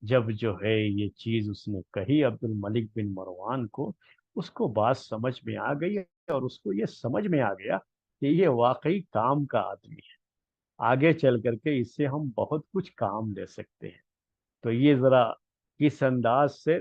جب جو ہے یہ چیز اس نے کہی عبد الملک بن مروان کو، اس کو بات سمجھ میں آ گئی، اور اس کو یہ سمجھ میں آ گیا کہ یہ واقعی کام کا آدمی ہے، آگے چل کر کے اس سے ہم بہت کچھ کام لے سکتے ہیں۔ تو یہ ذرا کس انداز سے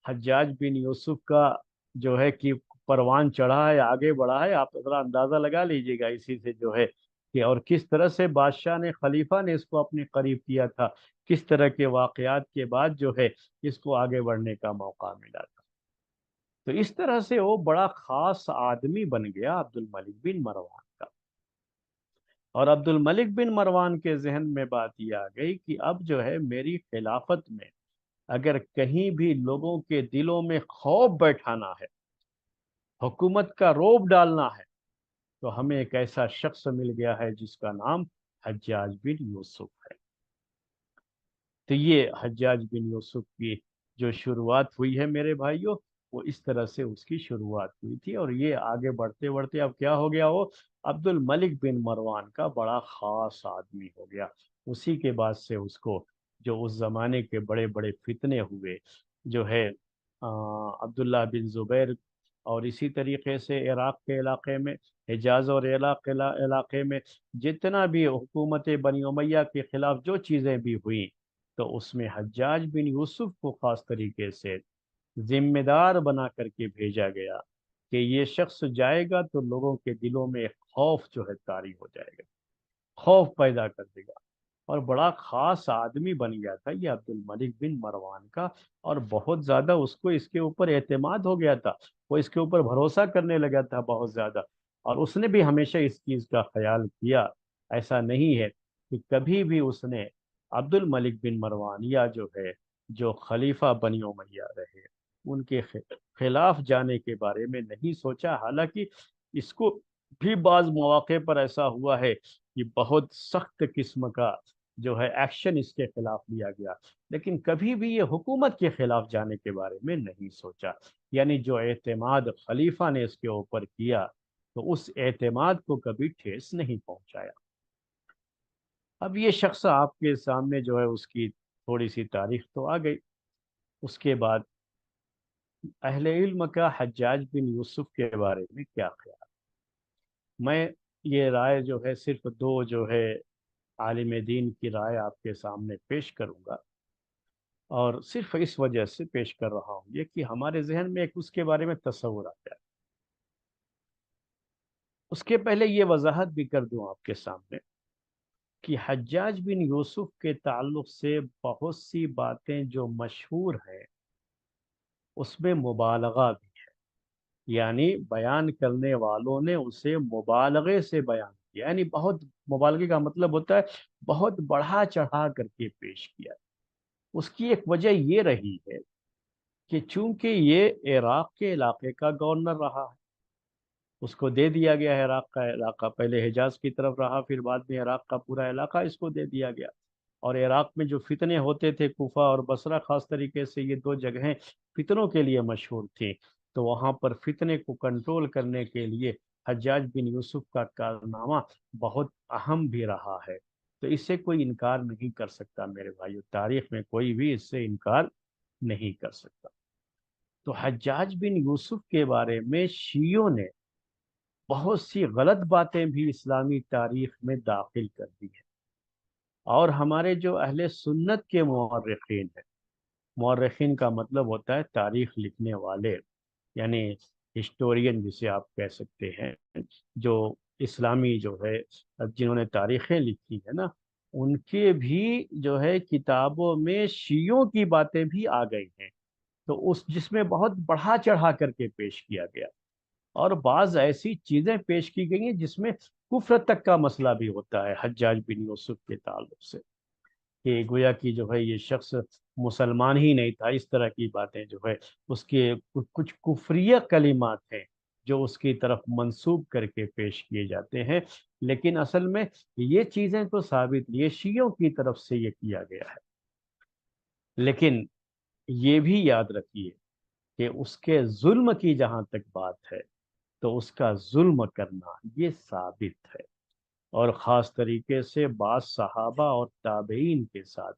حجاج بن یوسف کا جو ہے کہ پروان چڑھا ہے، آگے بڑھا ہے، آپ ذرا اندازہ لگا لیجئے گا اسی سے جو ہے کہ، اور کس طرح سے بادشاہ نے، خلیفہ نے اس کو اپنے قریب کیا تھا، کس طرح کے واقعات کے بعد جو ہے اس کو آگے بڑھنے کا موقع ملا تھا۔ تو اس طرح سے وہ بڑا خاص آدمی بن گیا عبد الملک بن مروان کا۔ اور عبد الملک بن مروان کے ذہن میں بات یہ آ گئی کہ اب جو ہے میری خلافت میں اگر کہیں بھی لوگوں کے دلوں میں خوف بیٹھانا ہے، حکومت کا رعب ڈالنا ہے، تو ہمیں ایک ایسا شخص مل گیا ہے جس کا نام حجاج بن یوسف ہے۔ تو یہ حجاج بن یوسف کی جو شروعات ہوئی ہے میرے بھائیوں، وہ اس طرح سے اس کی شروعات ہوئی تھی، اور یہ آگے بڑھتے بڑھتے اب کیا ہو گیا، وہ عبد الملک بن مروان کا بڑا خاص آدمی ہو گیا۔ اسی کے بعد سے اس کو جو اس زمانے کے بڑے بڑے فتنے ہوئے، جو ہے عبداللہ بن زبیر، اور اسی طریقے سے عراق کے علاقے میں، حجاز اور علاقے میں جتنا بھی حکومت بنی امیہ کے خلاف جو چیزیں بھی ہوئیں، تو اس میں حجاج بن یوسف کو خاص طریقے سے ذمہ دار بنا کر کے بھیجا گیا کہ یہ شخص جائے گا تو لوگوں کے دلوں میں ایک خوف جو ہے طاری ہو جائے گا، خوف پیدا کر دے گا۔ اور بڑا خاص آدمی بن گیا تھا یہ عبد الملک بن مروان کا، اور بہت زیادہ اس کو اس کے اوپر اعتماد ہو گیا تھا، وہ اس کے اوپر بھروسہ کرنے لگا تھا بہت زیادہ، اور اس نے بھی ہمیشہ اس چیز کا خیال کیا۔ ایسا نہیں ہے کہ کبھی بھی اس نے عبد الملک بن مروان یا جو ہے جو خلیفہ بنی امیہ رہے ان کے خلاف جانے کے بارے میں نہیں سوچا، حالانکہ اس کو بھی بعض مواقع پر ایسا ہوا ہے کہ بہت سخت قسم کا جو ہے ایکشن اس کے خلاف لیا گیا، لیکن کبھی بھی یہ حکومت کے خلاف جانے کے بارے میں نہیں سوچا۔ یعنی جو اعتماد خلیفہ نے اس کے اوپر کیا، تو اس اعتماد کو کبھی ٹھیس نہیں پہنچایا۔ اب یہ شخص آپ کے سامنے جو ہے اس کی تھوڑی سی تاریخ تو آ گئی۔ اس کے بعد اہل علم کا حجاج بن یوسف کے بارے میں کیا خیال؟ میں یہ رائے جو ہے صرف دو جو ہے عالم دین کی رائے آپ کے سامنے پیش کروں گا، اور صرف اس وجہ سے پیش کر رہا ہوں یہ کہ ہمارے ذہن میں ایک اس کے بارے میں تصور آ جائے۔ اس کے پہلے یہ وضاحت بھی کر دوں آپ کے سامنے کہ حجاج بن یوسف کے تعلق سے بہت سی باتیں جو مشہور ہیں اس میں مبالغہ بھی، یعنی بیان کرنے والوں نے اسے مبالغے سے بیان کیا، یعنی بہت، مبالغے کا مطلب ہوتا ہے بہت بڑھا چڑھا کر کے پیش کیا۔ اس کی ایک وجہ یہ رہی ہے کہ چونکہ یہ عراق کے علاقے کا گورنر رہا ہے، اس کو دے دیا گیا ہے عراق کا علاقہ، پہلے حجاز کی طرف رہا، پھر بعد میں عراق کا پورا علاقہ اس کو دے دیا گیا۔ اور عراق میں جو فتنے ہوتے تھے، کوفہ اور بصرہ خاص طریقے سے، یہ دو جگہیں فتنوں کے لیے مشہور تھیں، تو وہاں پر فتنے کو کنٹرول کرنے کے لیے حجاج بن یوسف کا کارنامہ بہت اہم بھی رہا ہے۔ تو اس سے کوئی انکار نہیں کر سکتا میرے بھائیو، تاریخ میں کوئی بھی اس سے انکار نہیں کر سکتا۔ تو حجاج بن یوسف کے بارے میں شیعوں نے بہت سی غلط باتیں بھی اسلامی تاریخ میں داخل کر دی ہیں، اور ہمارے جو اہل سنت کے مورخین ہیں، مورخین کا مطلب ہوتا ہے تاریخ لکھنے والے، یعنی ہسٹورین جسے آپ کہہ سکتے ہیں، جو اسلامی جو ہے جنہوں نے تاریخیں لکھی ہے نا، ان کے بھی جو ہے کتابوں میں شیعوں کی باتیں بھی آ گئی ہیں، تو اس جس میں بہت بڑھا چڑھا کر کے پیش کیا گیا، اور بعض ایسی چیزیں پیش کی گئی ہیں جس میں کفر تک کا مسئلہ بھی ہوتا ہے حجاج بن یوسف کے تعلق سے، کہ گویا کہ جو ہے یہ شخص مسلمان ہی نہیں تھا، اس طرح کی باتیں جو ہے اس کے کچھ کفریہ کلمات ہیں جو اس کی طرف منسوب کر کے پیش کیے جاتے ہیں، لیکن اصل میں یہ چیزیں تو ثابت، یہ شیعوں کی طرف سے یہ کیا گیا ہے۔ لیکن یہ بھی یاد رکھیے کہ اس کے ظلم کی جہاں تک بات ہے، تو اس کا ظلم کرنا یہ ثابت ہے، اور خاص طریقے سے بعض صحابہ اور تابعین کے ساتھ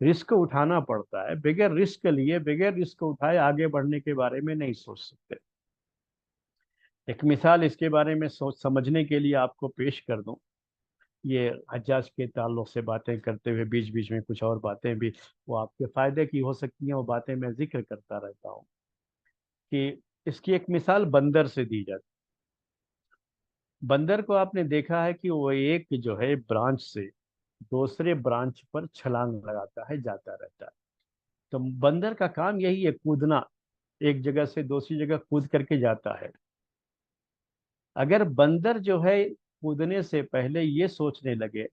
رسک اٹھانا پڑتا ہے، بغیر رسک لیے، بغیر رسک اٹھائے آگے بڑھنے کے بارے میں نہیں سوچ سکتے۔ ایک مثال اس کے بارے میں سوچ سمجھنے کے لیے آپ کو پیش کر دوں۔ یہ حجاج کے تعلق سے باتیں کرتے ہوئے بیچ بیچ میں کچھ اور باتیں بھی وہ آپ کے فائدے کی ہو سکتی ہیں، وہ باتیں میں ذکر کرتا رہتا ہوں کہ اس کی ایک مثال بندر سے دی جاتی۔ بندر کو آپ نے دیکھا ہے کہ وہ ایک جو ہے برانچ سے دوسرے برانچ پر چھلانگ لگاتا ہے، جاتا رہتا ہے۔ تو بندر کا کام یہی ہے، کودنا، ایک جگہ سے دوسری جگہ کود کر کے جاتا ہے۔ اگر بندر جو ہے کودنے سے پہلے یہ سوچنے لگے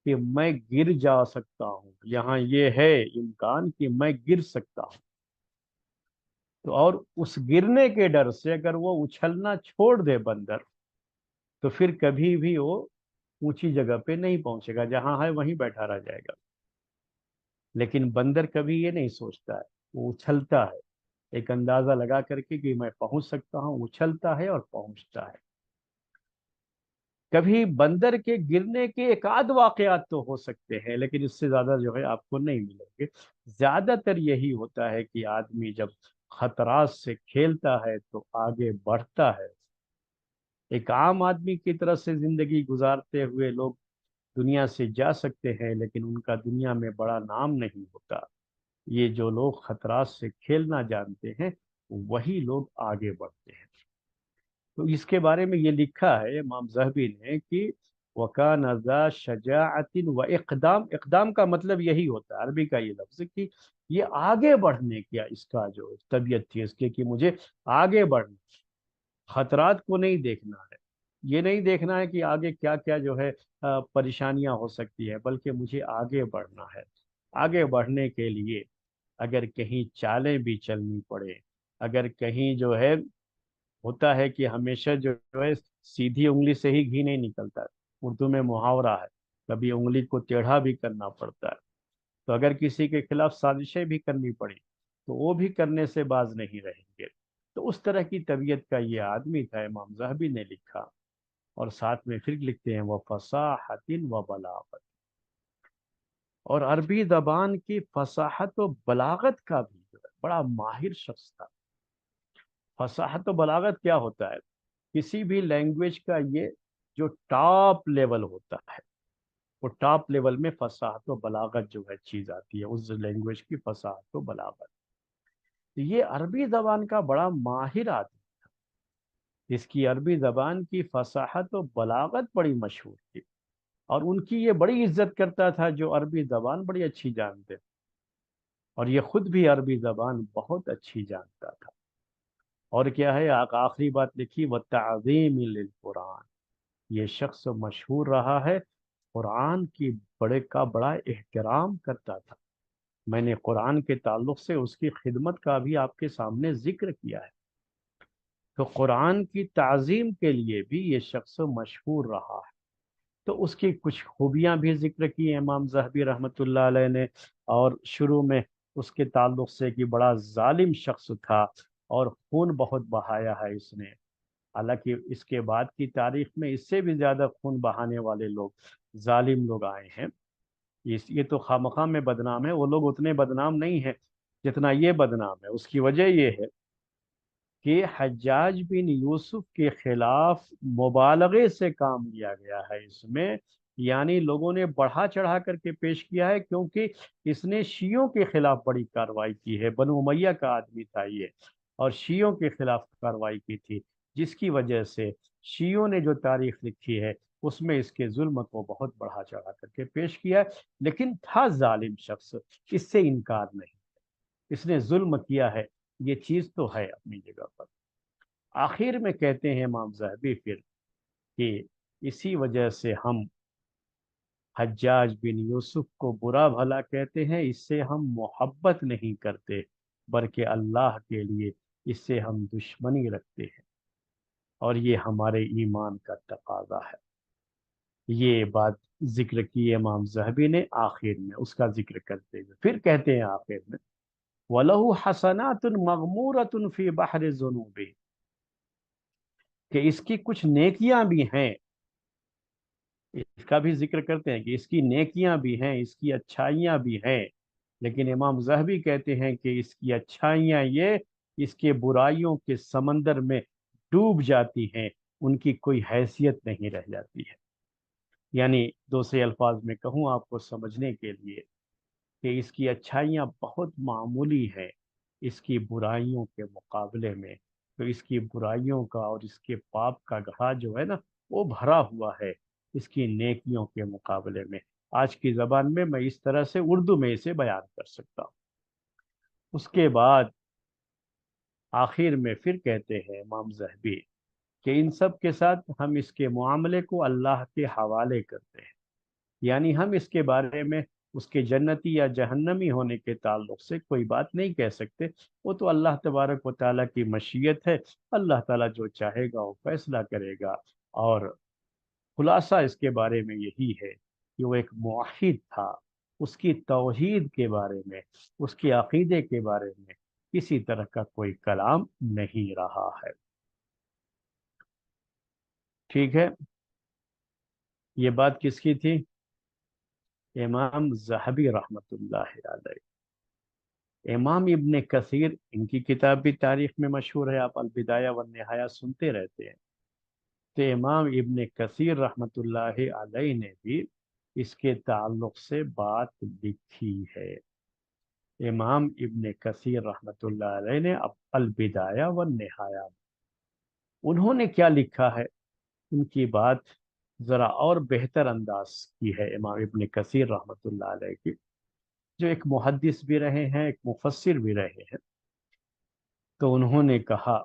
کہ میں گر جا سکتا ہوں، یہاں یہ ہے امکان کہ میں گر سکتا ہوں، تو اور اس گرنے کے ڈر سے اگر وہ اچھلنا چھوڑ دے بندر، تو پھر کبھی بھی وہ اونچی جگہ پہ نہیں پہنچے گا، جہاں ہے وہیں بیٹھا رہ جائے گا۔ لیکن بندر کبھی یہ نہیں سوچتا ہے، وہ اچھلتا ہے، ایک اندازہ لگا کر کے کہ میں پہنچ سکتا ہوں، اچھلتا ہے اور پہنچتا ہے۔ کبھی بندر کے گرنے کے ایک آدھ واقعات تو ہو سکتے ہیں، لیکن اس سے زیادہ جو ہے آپ کو نہیں ملیں گے۔ زیادہ تر یہی ہوتا ہے کہ آدمی جب خطرات سے کھیلتا ہے تو آگے بڑھتا ہے۔ ایک عام آدمی کی طرح سے زندگی گزارتے ہوئے لوگ دنیا سے جا سکتے ہیں، لیکن ان کا دنیا میں بڑا نام نہیں ہوتا۔ یہ جو لوگ خطرات سے کھیلنا جانتے ہیں، وہی لوگ آگے بڑھتے ہیں۔ تو اس کے بارے میں یہ لکھا ہے امام ذہبی نے کہ وَكَانَ ذَا شَجَاعَةٍ وَإِقْدَام، اقدام کا مطلب یہی ہوتا ہے، عربی کا یہ لفظ کہ یہ آگے بڑھنے کیا اس کا جو طبیعت تھی اس کے کہ مجھے آگے بڑھنا، خطرات کو نہیں دیکھنا ہے، یہ نہیں دیکھنا ہے کہ آگے کیا کیا جو ہے پریشانیاں ہو سکتی ہے، بلکہ مجھے آگے بڑھنا ہے۔ آگے بڑھنے کے لیے اگر کہیں چالیں بھی چلنی پڑے، اگر کہیں جو ہے ہوتا ہے کہ ہمیشہ جو ہے سیدھی انگلی سے ہی گھی نہیں نکلتا، اردو میں محاورہ ہے، کبھی انگلی کو ٹیڑھا بھی کرنا پڑتا ہے۔ تو اگر کسی کے خلاف سازشیں بھی کرنی پڑی تو وہ بھی کرنے سے باز نہیں رہیں گے۔ تو اس طرح کی طبیعت کا یہ آدمی تھا، امام ذہبی نے لکھا، اور ساتھ میں پھر لکھتے ہیں وہ فصاحت و بلاغت، اور عربی زبان کی فصاحت و بلاغت کا بھی جو ہے بڑا ماہر شخص تھا۔ فصاحت و بلاغت کیا ہوتا ہے؟ کسی بھی لینگویج کا یہ جو ٹاپ لیول ہوتا ہے، وہ ٹاپ لیول میں فصاحت و بلاغت جو ہے چیز آتی ہے، اس لینگویج کی فصاحت و بلاغت۔ یہ عربی زبان کا بڑا ماہر آدمی، اس کی عربی زبان کی فصاحت و بلاغت بڑی مشہور تھی، اور ان کی یہ بڑی عزت کرتا تھا جو عربی زبان بڑی اچھی جانتے، اور یہ خود بھی عربی زبان بہت اچھی جانتا تھا۔ اور کیا ہے آخری بات لکھی، وَتَعْظِيمٍ لِلْقُرْآنِ، یہ شخص مشہور رہا ہے قرآن کی بڑا احترام کرتا تھا۔ میں نے قرآن کے تعلق سے اس کی خدمت کا بھی آپ کے سامنے ذکر کیا ہے، تو قرآن کی تعظیم کے لیے بھی یہ شخص مشہور رہا ہے۔ تو اس کی کچھ خوبیاں بھی ذکر کی ہیں امام ذہبی رحمۃ اللہ علیہ نے، اور شروع میں اس کے تعلق سے کہ بڑا ظالم شخص تھا اور خون بہت بہایا ہے اس نے۔ حالانکہ اس کے بعد کی تاریخ میں اس سے بھی زیادہ خون بہانے والے لوگ، ظالم لوگ آئے ہیں۔ یہ تو خواہ میں بدنام ہے، وہ لوگ اتنے بدنام نہیں ہیں جتنا یہ بدنام ہے۔ اس کی وجہ یہ ہے کہ حجاج بن یوسف کے خلاف مبالغے سے کام لیا گیا ہے اس میں، یعنی لوگوں نے بڑھا چڑھا کر کے پیش کیا ہے، کیونکہ اس نے شیعوں کے خلاف بڑی کارروائی کی ہے، بنو امیہ کا آدمی تھا یہ، اور شیعوں کے خلاف کارروائی کی تھی، جس کی وجہ سے شیعوں نے جو تاریخ لکھی ہے اس میں اس کے ظلم کو بہت بڑھا چڑھا کر کے پیش کیا ہے۔ لیکن تھا ظالم شخص، اس سے انکار نہیں، اس نے ظلم کیا ہے، یہ چیز تو ہے اپنی جگہ پر۔ آخر میں کہتے ہیں امام ذہبی پھر کہ اسی وجہ سے ہم حجاج بن یوسف کو برا بھلا کہتے ہیں، اس سے ہم محبت نہیں کرتے، بلکہ اللہ کے لیے اس سے ہم دشمنی رکھتے ہیں، اور یہ ہمارے ایمان کا تقاضا ہے۔ یہ بات ذکر کی امام ذہبی نے آخر میں، اس کا ذکر کرتے ہوئے پھر کہتے ہیں آخر میں وَلَهُ حَسَنَاتٌ مَغْمُورَةٌ فِي بَحْرِ الذُّنُوبِ، کہ اس کی کچھ نیکیاں بھی ہیں، اس کا بھی ذکر کرتے ہیں کہ اس کی نیکیاں بھی ہیں، اس کی اچھائیاں بھی ہیں، لیکن امام ذہبی کہتے ہیں کہ اس کی اچھائیاں یہ اس کے برائیوں کے سمندر میں ڈوب جاتی ہیں، ان کی کوئی حیثیت نہیں رہ جاتی ہے۔ یعنی دوسرے الفاظ میں کہوں آپ کو سمجھنے کے لیے کہ اس کی اچھائیاں بہت معمولی ہیں اس کی برائیوں کے مقابلے میں، تو اس کی برائیوں کا اور اس کے پاپ کا گڑھا جو ہے نا وہ بھرا ہوا ہے اس کی نیکیوں کے مقابلے میں۔ آج کی زبان میں اس طرح سے اردو میں اسے بیان کر سکتا ہوں۔ اس کے بعد آخر میں پھر کہتے ہیں امام ذہبی کہ ان سب کے ساتھ ہم اس کے معاملے کو اللہ کے حوالے کرتے ہیں، یعنی ہم اس کے بارے میں اس کے جنتی یا جہنمی ہونے کے تعلق سے کوئی بات نہیں کہہ سکتے، وہ تو اللہ تبارک و تعالیٰ کی مشیت ہے، اللہ تعالیٰ جو چاہے گا وہ فیصلہ کرے گا۔ اور خلاصہ اس کے بارے میں یہی ہے کہ وہ ایک موحد تھا، اس کی توحید کے بارے میں، اس کے عقیدے کے بارے میں کسی طرح کا کوئی کلام نہیں رہا ہے۔ ٹھیک ہے، یہ بات کس کی تھی؟ امام ذہبی رحمۃ اللہ علیہ۔ امام ابن کثیر، ان کی کتاب بھی تاریخ میں مشہور ہے، آپ البدایہ والنہایہ سنتے رہتے ہیں، تو امام ابن کثیر رحمۃ اللہ علیہ نے بھی اس کے تعلق سے بات لکھی ہے۔ امام ابن کثیر رحمۃ اللہ علیہ نے البدایہ والنہایہ، انہوں نے کیا لکھا ہے ان کی بات ذرا اور بہتر انداز کی ہے امام ابن کثیر رحمۃ اللہ علیہ کی، جو ایک محدث بھی رہے ہیں، ایک مفسر بھی رہے ہیں۔ تو انہوں نے کہا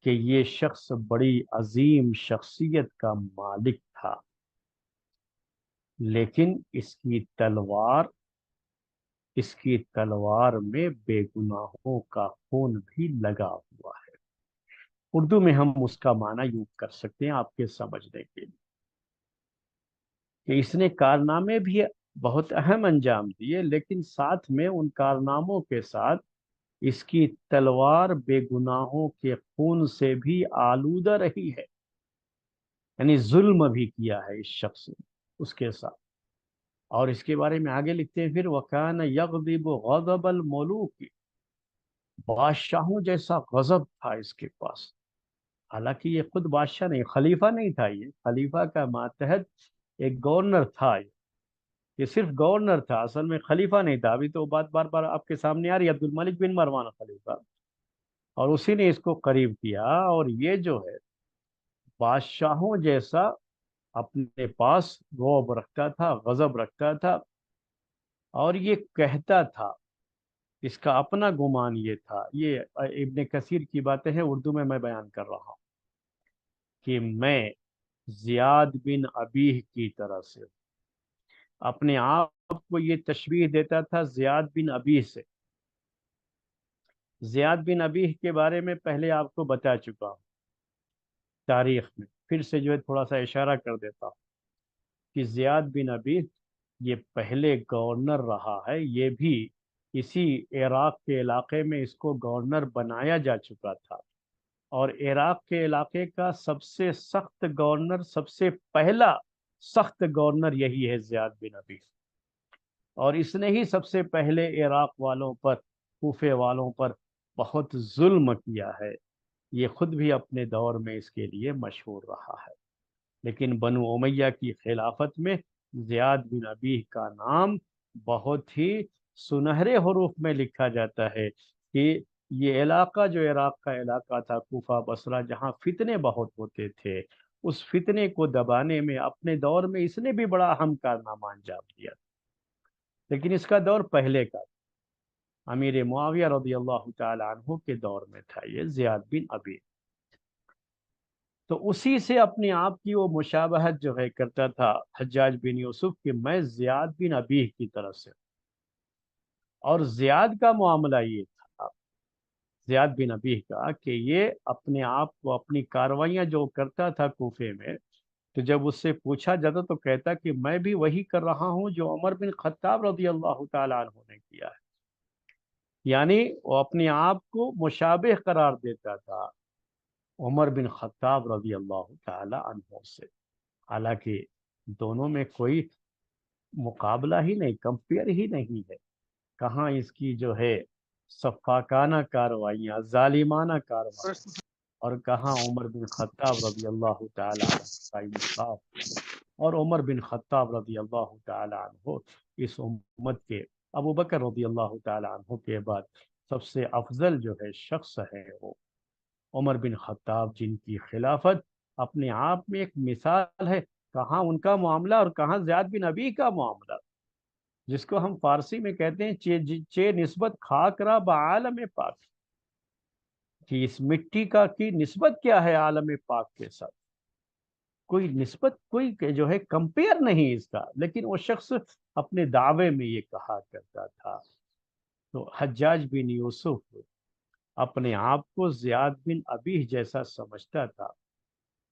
کہ یہ شخص بڑی عظیم شخصیت کا مالک تھا، لیکن اس کی تلوار میں بے گناہوں کا خون بھی لگا ہوا ہے۔ اردو میں ہم اس کا معنی یوں کر سکتے ہیں آپ کے سمجھنے کے لیے کہ اس نے کارنامے بھی بہت اہم انجام دیے، لیکن ساتھ میں ان کارناموں کے ساتھ اس کی تلوار بے گناہوں کے خون سے بھی آلودہ رہی ہے، یعنی ظلم بھی کیا ہے اس شخص نے اس کے ساتھ۔ اور اس کے بارے میں آگے لکھتے ہیں پھر وَكَانَ يَغْضِبُ غَضَبَ الْمُلُوكِ، بادشاہوں جیسا غضب تھا اس کے پاس۔ حالانکہ یہ خود بادشاہ نہیں، خلیفہ نہیں تھا، یہ خلیفہ کا ماتحت ایک گورنر تھا، یہ صرف گورنر تھا، اصل میں خلیفہ نہیں تھا۔ ابھی تو بات بار بار آپ کے سامنے آ رہی ہے، عبد الملک بن مروان خلیفہ، اور اسی نے اس کو قریب کیا، اور یہ جو ہے بادشاہوں جیسا اپنے پاس رعب رکھتا تھا، غضب رکھتا تھا، اور یہ کہتا تھا، اس کا اپنا گمان یہ تھا، یہ ابن کثیر کی باتیں ہیں، اردو میں بیان کر رہا ہوں، کہ میں زیاد بن ابیہ کی طرح سے اپنے آپ کو یہ تشبیہ دیتا تھا زیاد بن ابیہ سے۔ زیاد بن ابیہ کے بارے میں پہلے آپ کو بتا چکا ہوں تاریخ میں، پھر سے جو ہے تھوڑا سا اشارہ کر دیتا ہوں کہ زیاد بن ابیہ یہ پہلے گورنر رہا ہے، یہ بھی اسی عراق کے علاقے میں اس کو گورنر بنایا جا چکا تھا، اور عراق کے علاقے کا سب سے سخت گورنر، سب سے پہلا سخت گورنر یہی ہے زیاد بن ابیہ، اور اس نے ہی سب سے پہلے عراق والوں پر، کوفے والوں پر بہت ظلم کیا ہے، یہ خود بھی اپنے دور میں اس کے لیے مشہور رہا ہے۔ لیکن بنو امیہ کی خلافت میں زیاد بن ابیہ کا نام بہت ہی سنہرے حروف میں لکھا جاتا ہے کہ یہ علاقہ جو عراق کا علاقہ تھا، کوفہ بصرہ، جہاں فتنے بہت ہوتے تھے، اس فتنے کو دبانے میں اپنے دور میں اس نے بھی بڑا اہم کارنامہ انجام دیا، لیکن اس کا دور پہلے کا، امیر معاویہ رضی اللہ تعالی عنہ کے دور میں تھا یہ زیاد بن ابی۔ تو اسی سے اپنے آپ کی وہ مشابہت جو ہے کرتا تھا حجاج بن یوسف کہ میں زیاد بن ابی کی طرف سے، اور زیاد کا معاملہ یہ تھا، زیاد بن ابی کا، کہ یہ اپنے آپ کو، اپنی کاروائیاں جو کرتا تھا کوفے میں، تو جب اس سے پوچھا جاتا تو کہتا کہ میں بھی وہی کر رہا ہوں جو عمر بن خطاب رضی اللہ تعالی عنہ نے کیا ہے، یعنی وہ اپنے آپ کو مشابہ قرار دیتا تھا عمر بن خطاب رضی اللہ تعالی عنہ سے، حالانکہ دونوں میں کوئی مقابلہ ہی نہیں، کمپیئر ہی نہیں ہے۔ کہاں اس کی جو ہے سفاکانہ کارروائیاں، ظالمانہ کارروائیاں، اور کہاں عمر بن خطاب رضی اللہ تعالی عنہ کا انصاف۔ اور عمر بن خطاب رضی اللہ تعالی عنہ اس امت کے، ابو بکر رضی اللہ تعالی عنہ کے بعد سب سے افضل جو ہے شخص ہے وہ عمر بن خطاب، جن کی خلافت اپنے آپ میں ایک مثال ہے۔ کہاں ان کا معاملہ اور کہاں زیاد بن ابی کا معاملہ، جس کو ہم فارسی میں کہتے ہیں چے نسبت خاک را بعالم پاک، کہ اس مٹی کا کی نسبت کیا ہے عالم پاک کے ساتھ؟ کوئی نسبت، کوئی جو ہے کمپیئر نہیں اس کا، لیکن وہ شخص اپنے دعوے میں یہ کہا کرتا تھا۔ تو حجاج بن یوسف اپنے آپ کو زیاد بن ابی جیسا سمجھتا تھا۔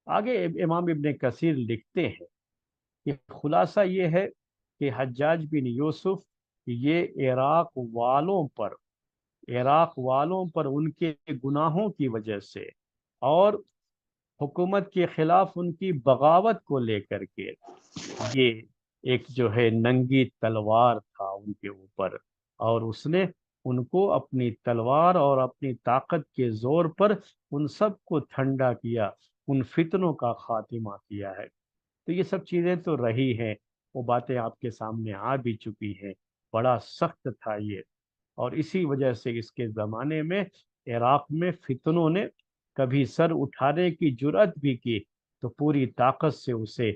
آگے امام ابن کثیر لکھتے ہیں کہ خلاصہ یہ ہے کہ حجاج بن یوسف یہ عراق والوں پر ان کے گناہوں کی وجہ سے اور حکومت کے خلاف ان کی بغاوت کو لے کر کے، یہ ایک جو ہے ننگی تلوار تھا ان کے اوپر، اور اس نے ان کو اپنی تلوار اور اپنی طاقت کے زور پر ان سب کو ٹھنڈا کیا، ان فتنوں کا خاتمہ کیا ہے۔ تو یہ سب چیزیں تو رہی ہیں، وہ باتیں آپ کے سامنے آ بھی چکی ہیں۔ بڑا سخت تھا یہ، اور اسی وجہ سے اس کے زمانے میں عراق میں فتنوں نے کبھی سر اٹھانے کی جرأت بھی کی تو پوری طاقت سے اسے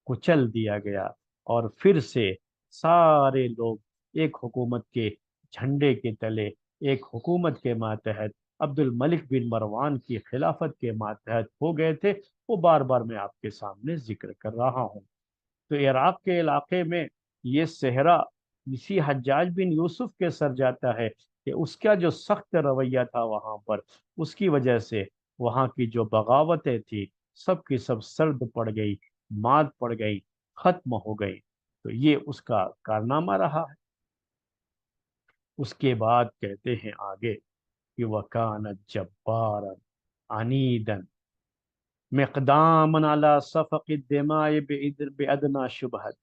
کچل دیا گیا، اور پھر سے سارے لوگ ایک حکومت کے جھنڈے کے تلے، ایک حکومت کے ماتحت، عبد الملک بن مروان کی خلافت کے ماتحت ہو گئے تھے۔ وہ بار بار میں آپ کے سامنے ذکر کر رہا ہوں۔ تو عراق کے علاقے میں یہ صحرا اسی حجاج بن یوسف کے سر جاتا ہے، کہ اس کا جو سخت رویہ تھا وہاں پر، اس کی وجہ سے وہاں کی جو بغاوتیں تھی سب کی سب سرد پڑ گئی، مات پڑ گئی، ختم ہو گئی۔ تو یہ اس کا کارنامہ رہا ہے۔ اس کے بعد کہتے ہیں آگے کہ وَكَانَ جَبَّارًا عَنِيدًا مقدامًا علی صفق الدماء بأدنى شبہت،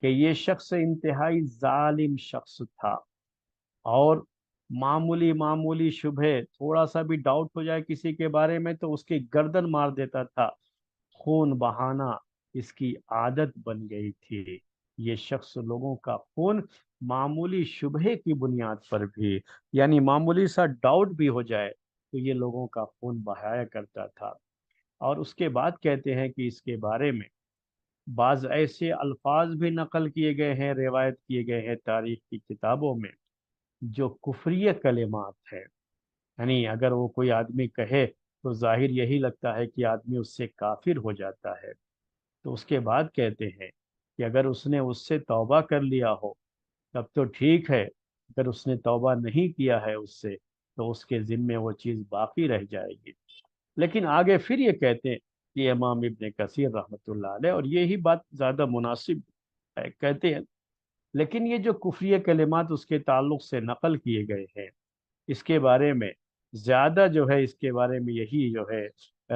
کہ یہ شخص انتہائی ظالم شخص تھا، اور معمولی شبہ، تھوڑا سا بھی ڈاؤٹ ہو جائے کسی کے بارے میں تو اس کی گردن مار دیتا تھا۔ خون بہانا اس کی عادت بن گئی تھی۔ یہ شخص لوگوں کا خون معمولی شبہ کی بنیاد پر بھی، یعنی معمولی سا ڈاؤٹ بھی ہو جائے تو یہ لوگوں کا خون بہایا کرتا تھا۔ اور اس کے بعد کہتے ہیں کہ اس کے بارے میں بعض ایسے الفاظ بھی نقل کیے گئے ہیں، روایت کیے گئے ہیں تاریخ کی کتابوں میں، جو کفریہ کلمات ہیں۔ یعنی اگر وہ کوئی آدمی کہے تو ظاہر یہی لگتا ہے کہ آدمی اس سے کافر ہو جاتا ہے۔ تو اس کے بعد کہتے ہیں کہ اگر اس نے اس سے توبہ کر لیا ہو تب تو ٹھیک ہے، اگر اس نے توبہ نہیں کیا ہے اس سے تو اس کے ذمے وہ چیز باقی رہ جائے گی۔ لیکن آگے پھر یہ کہتے ہیں کہ امام ابن کثیر رحمۃ اللہ علیہ، اور یہی بات زیادہ مناسب ہے، کہتے ہیں لیکن یہ جو کفریہ کلمات اس کے تعلق سے نقل کیے گئے ہیں، اس کے بارے میں زیادہ جو ہے، اس کے بارے میں یہی جو ہے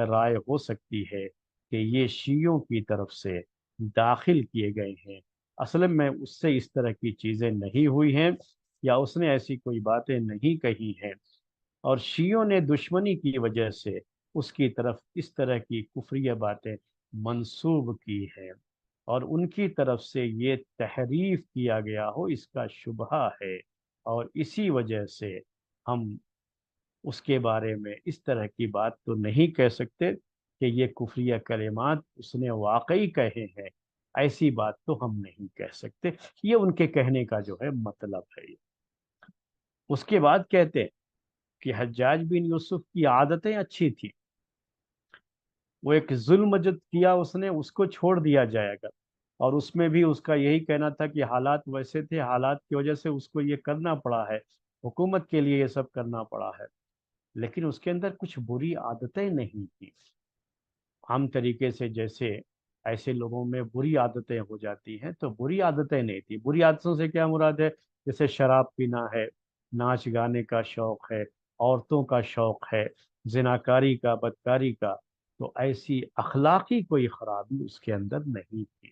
رائے ہو سکتی ہے کہ یہ شیعوں کی طرف سے داخل کیے گئے ہیں۔ اصل میں اس سے اس طرح کی چیزیں نہیں ہوئی ہیں، یا اس نے ایسی کوئی باتیں نہیں کہی ہیں، اور شیعوں نے دشمنی کی وجہ سے اس کی طرف اس طرح کی کفریہ باتیں منسوب کی ہیں، اور ان کی طرف سے یہ تحریف کیا گیا ہو اس کا شبہ ہے، اور اسی وجہ سے ہم اس کے بارے میں اس طرح کی بات تو نہیں کہہ سکتے کہ یہ کفریہ کلمات اس نے واقعی کہے ہیں، ایسی بات تو ہم نہیں کہہ سکتے۔ یہ ان کے کہنے کا جو ہے مطلب ہے۔ اس کے بعد کہتے ہیں کہ حجاج بن یوسف کی عادتیں اچھی تھیں، وہ ایک ظلم جو کیا اس نے اس کو چھوڑ دیا جائے گا، اور اس میں بھی اس کا یہی کہنا تھا کہ حالات ویسے تھے، حالات کی وجہ سے اس کو یہ کرنا پڑا ہے، حکومت کے لیے یہ سب کرنا پڑا ہے، لیکن اس کے اندر کچھ بری عادتیں نہیں تھیں۔ عام طریقے سے جیسے ایسے لوگوں میں بری عادتیں ہو جاتی ہیں، تو بری عادتیں نہیں تھی۔ بری عادتوں سے کیا مراد ہے؟ جیسے شراب پینا ہے، ناچ گانے کا شوق ہے، عورتوں کا شوق ہے، زناکاری کا، بدکاری کا، تو ایسی اخلاقی کوئی خرابی اس کے اندر نہیں تھی۔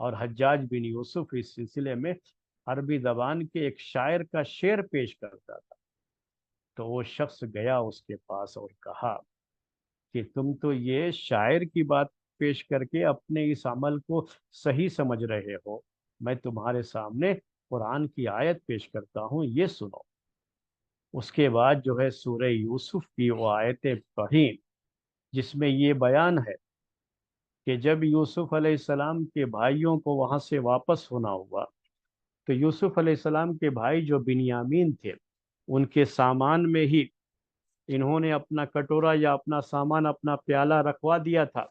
اور حجاج بن یوسف اس سلسلے میں عربی زبان کے ایک شاعر کا شعر پیش کرتا تھا۔ تو وہ شخص گیا اس کے پاس اور کہا کہ تم تو یہ شاعر کی بات پیش کر کے اپنے اس عمل کو صحیح سمجھ رہے ہو، میں تمہارے سامنے قرآن کی آیت پیش کرتا ہوں، یہ سنو۔ اس کے بعد جو ہے سورہ یوسف کی وہ آیتیں پڑھیں جس میں یہ بیان ہے کہ جب یوسف علیہ السلام کے بھائیوں کو وہاں سے واپس ہونا ہوا تو یوسف علیہ السلام کے بھائی جو بنیامین تھے ان کے سامان میں ہی انہوں نے اپنا کٹورا یا اپنا سامان، اپنا پیالہ رکھوا دیا تھا،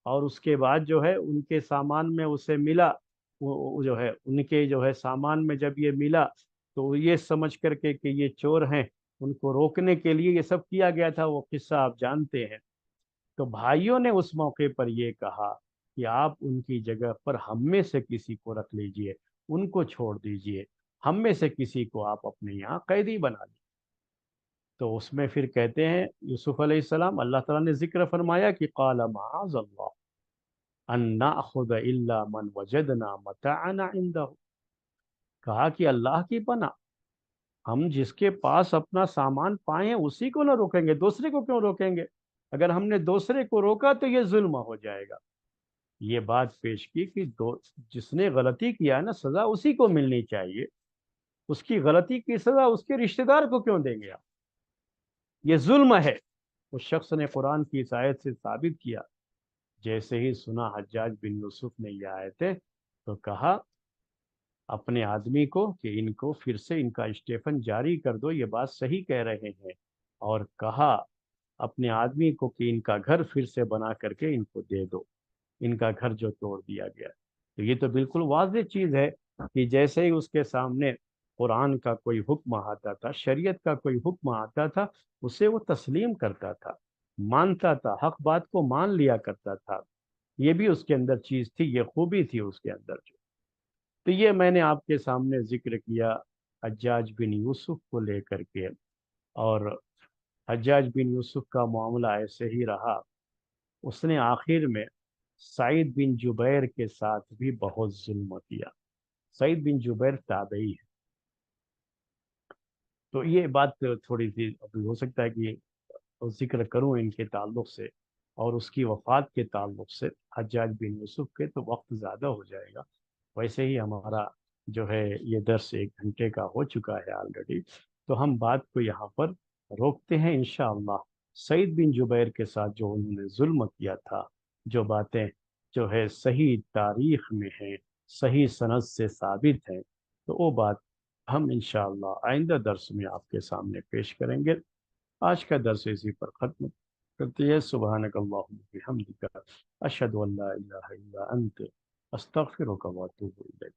اور اس کے بعد جو ہے ان کے سامان میں اسے ملا، وہ جو ہے ان کے جو ہے سامان میں جب یہ ملا تو یہ سمجھ کر کے کہ یہ چور ہیں، ان کو روکنے کے لیے یہ سب کیا گیا تھا، وہ قصہ آپ جانتے ہیں۔ تو بھائیوں نے اس موقع پر یہ کہا کہ آپ ان کی جگہ پر ہم میں سے کسی کو رکھ لیجئے، ان کو چھوڑ دیجئے، ہم میں سے کسی کو آپ اپنے یہاں قیدی بنا لیجئے۔ تو اس میں پھر کہتے ہیں یوسف علیہ السلام، اللہ تعالیٰ نے ذکر فرمایا کہ قال معاذ اللہ ان ناخذ الا من وجدنا متاعنا عنده، کہا کہ اللہ کی پناہ، ہم جس کے پاس اپنا سامان پائیں اسی کو نہ روکیں گے، دوسرے کو کیوں روکیں گے؟ اگر ہم نے دوسرے کو روکا تو یہ ظلم ہو جائے گا۔ یہ بات پیش کی کہ جس نے غلطی کیا ہے نا، سزا اسی کو ملنی چاہیے، اس کی غلطی کی سزا اس کے رشتہ دار کو کیوں دیں گے آپ؟ یہ ظلم ہے۔ اس شخص نے قرآن کی اس آیت سے ثابت کیا، جیسے ہی سنا حجاج بن یوسف نے یہ آیتیں تو کہا اپنے آدمی کو کہ ان کو پھر سے ان کا اسٹیفن جاری کر دو، یہ بات صحیح کہہ رہے ہیں، اور کہا اپنے آدمی کو کہ ان کا گھر پھر سے بنا کر کے ان کو دے دو، ان کا گھر جو توڑ دیا گیا۔ تو یہ تو بالکل واضح چیز ہے کہ جیسے ہی اس کے سامنے قرآن کا کوئی حکم آتا تھا، شریعت کا کوئی حکم آتا تھا، اسے وہ تسلیم کرتا تھا، مانتا تھا، حق بات کو مان لیا کرتا تھا۔ یہ بھی اس کے اندر چیز تھی، یہ خوبی تھی اس کے اندر جو۔ تو یہ میں نے آپ کے سامنے ذکر کیا حجاج بن یوسف کو لے کر کے، اور حجاج بن یوسف کا معاملہ ایسے ہی رہا، اس نے آخر میں سعید بن جبیر کے ساتھ بھی بہت ظلم کیا۔ سعید بن جبیر تابعی ہے، تو یہ بات تھوڑی سی ابھی ہو سکتا ہے کہ ذکر کروں ان کے تعلق سے اور اس کی وفات کے تعلق سے حجاج بن یوسف کے، تو وقت زیادہ ہو جائے گا۔ ویسے ہی ہمارا جو ہے یہ درس 1 گھنٹے کا ہو چکا ہے آلریڈی، تو ہم بات کو یہاں پر روکتے ہیں انشاءاللہ۔ سعید بن جبیر کے ساتھ جو انہوں نے ظلم کیا تھا، جو باتیں جو ہے صحیح تاریخ میں ہیں، صحیح سند سے ثابت ہیں، تو وہ بات ہم انشاءاللہ آئندہ درس میں آپ کے سامنے پیش کریں گے۔ آج کا درس اسی پر ختم کرتے ہیں۔ سبحانک اللہم و بحمدک، اشہد ان لا الہ الا انت، استغفرک و اتوب الیک۔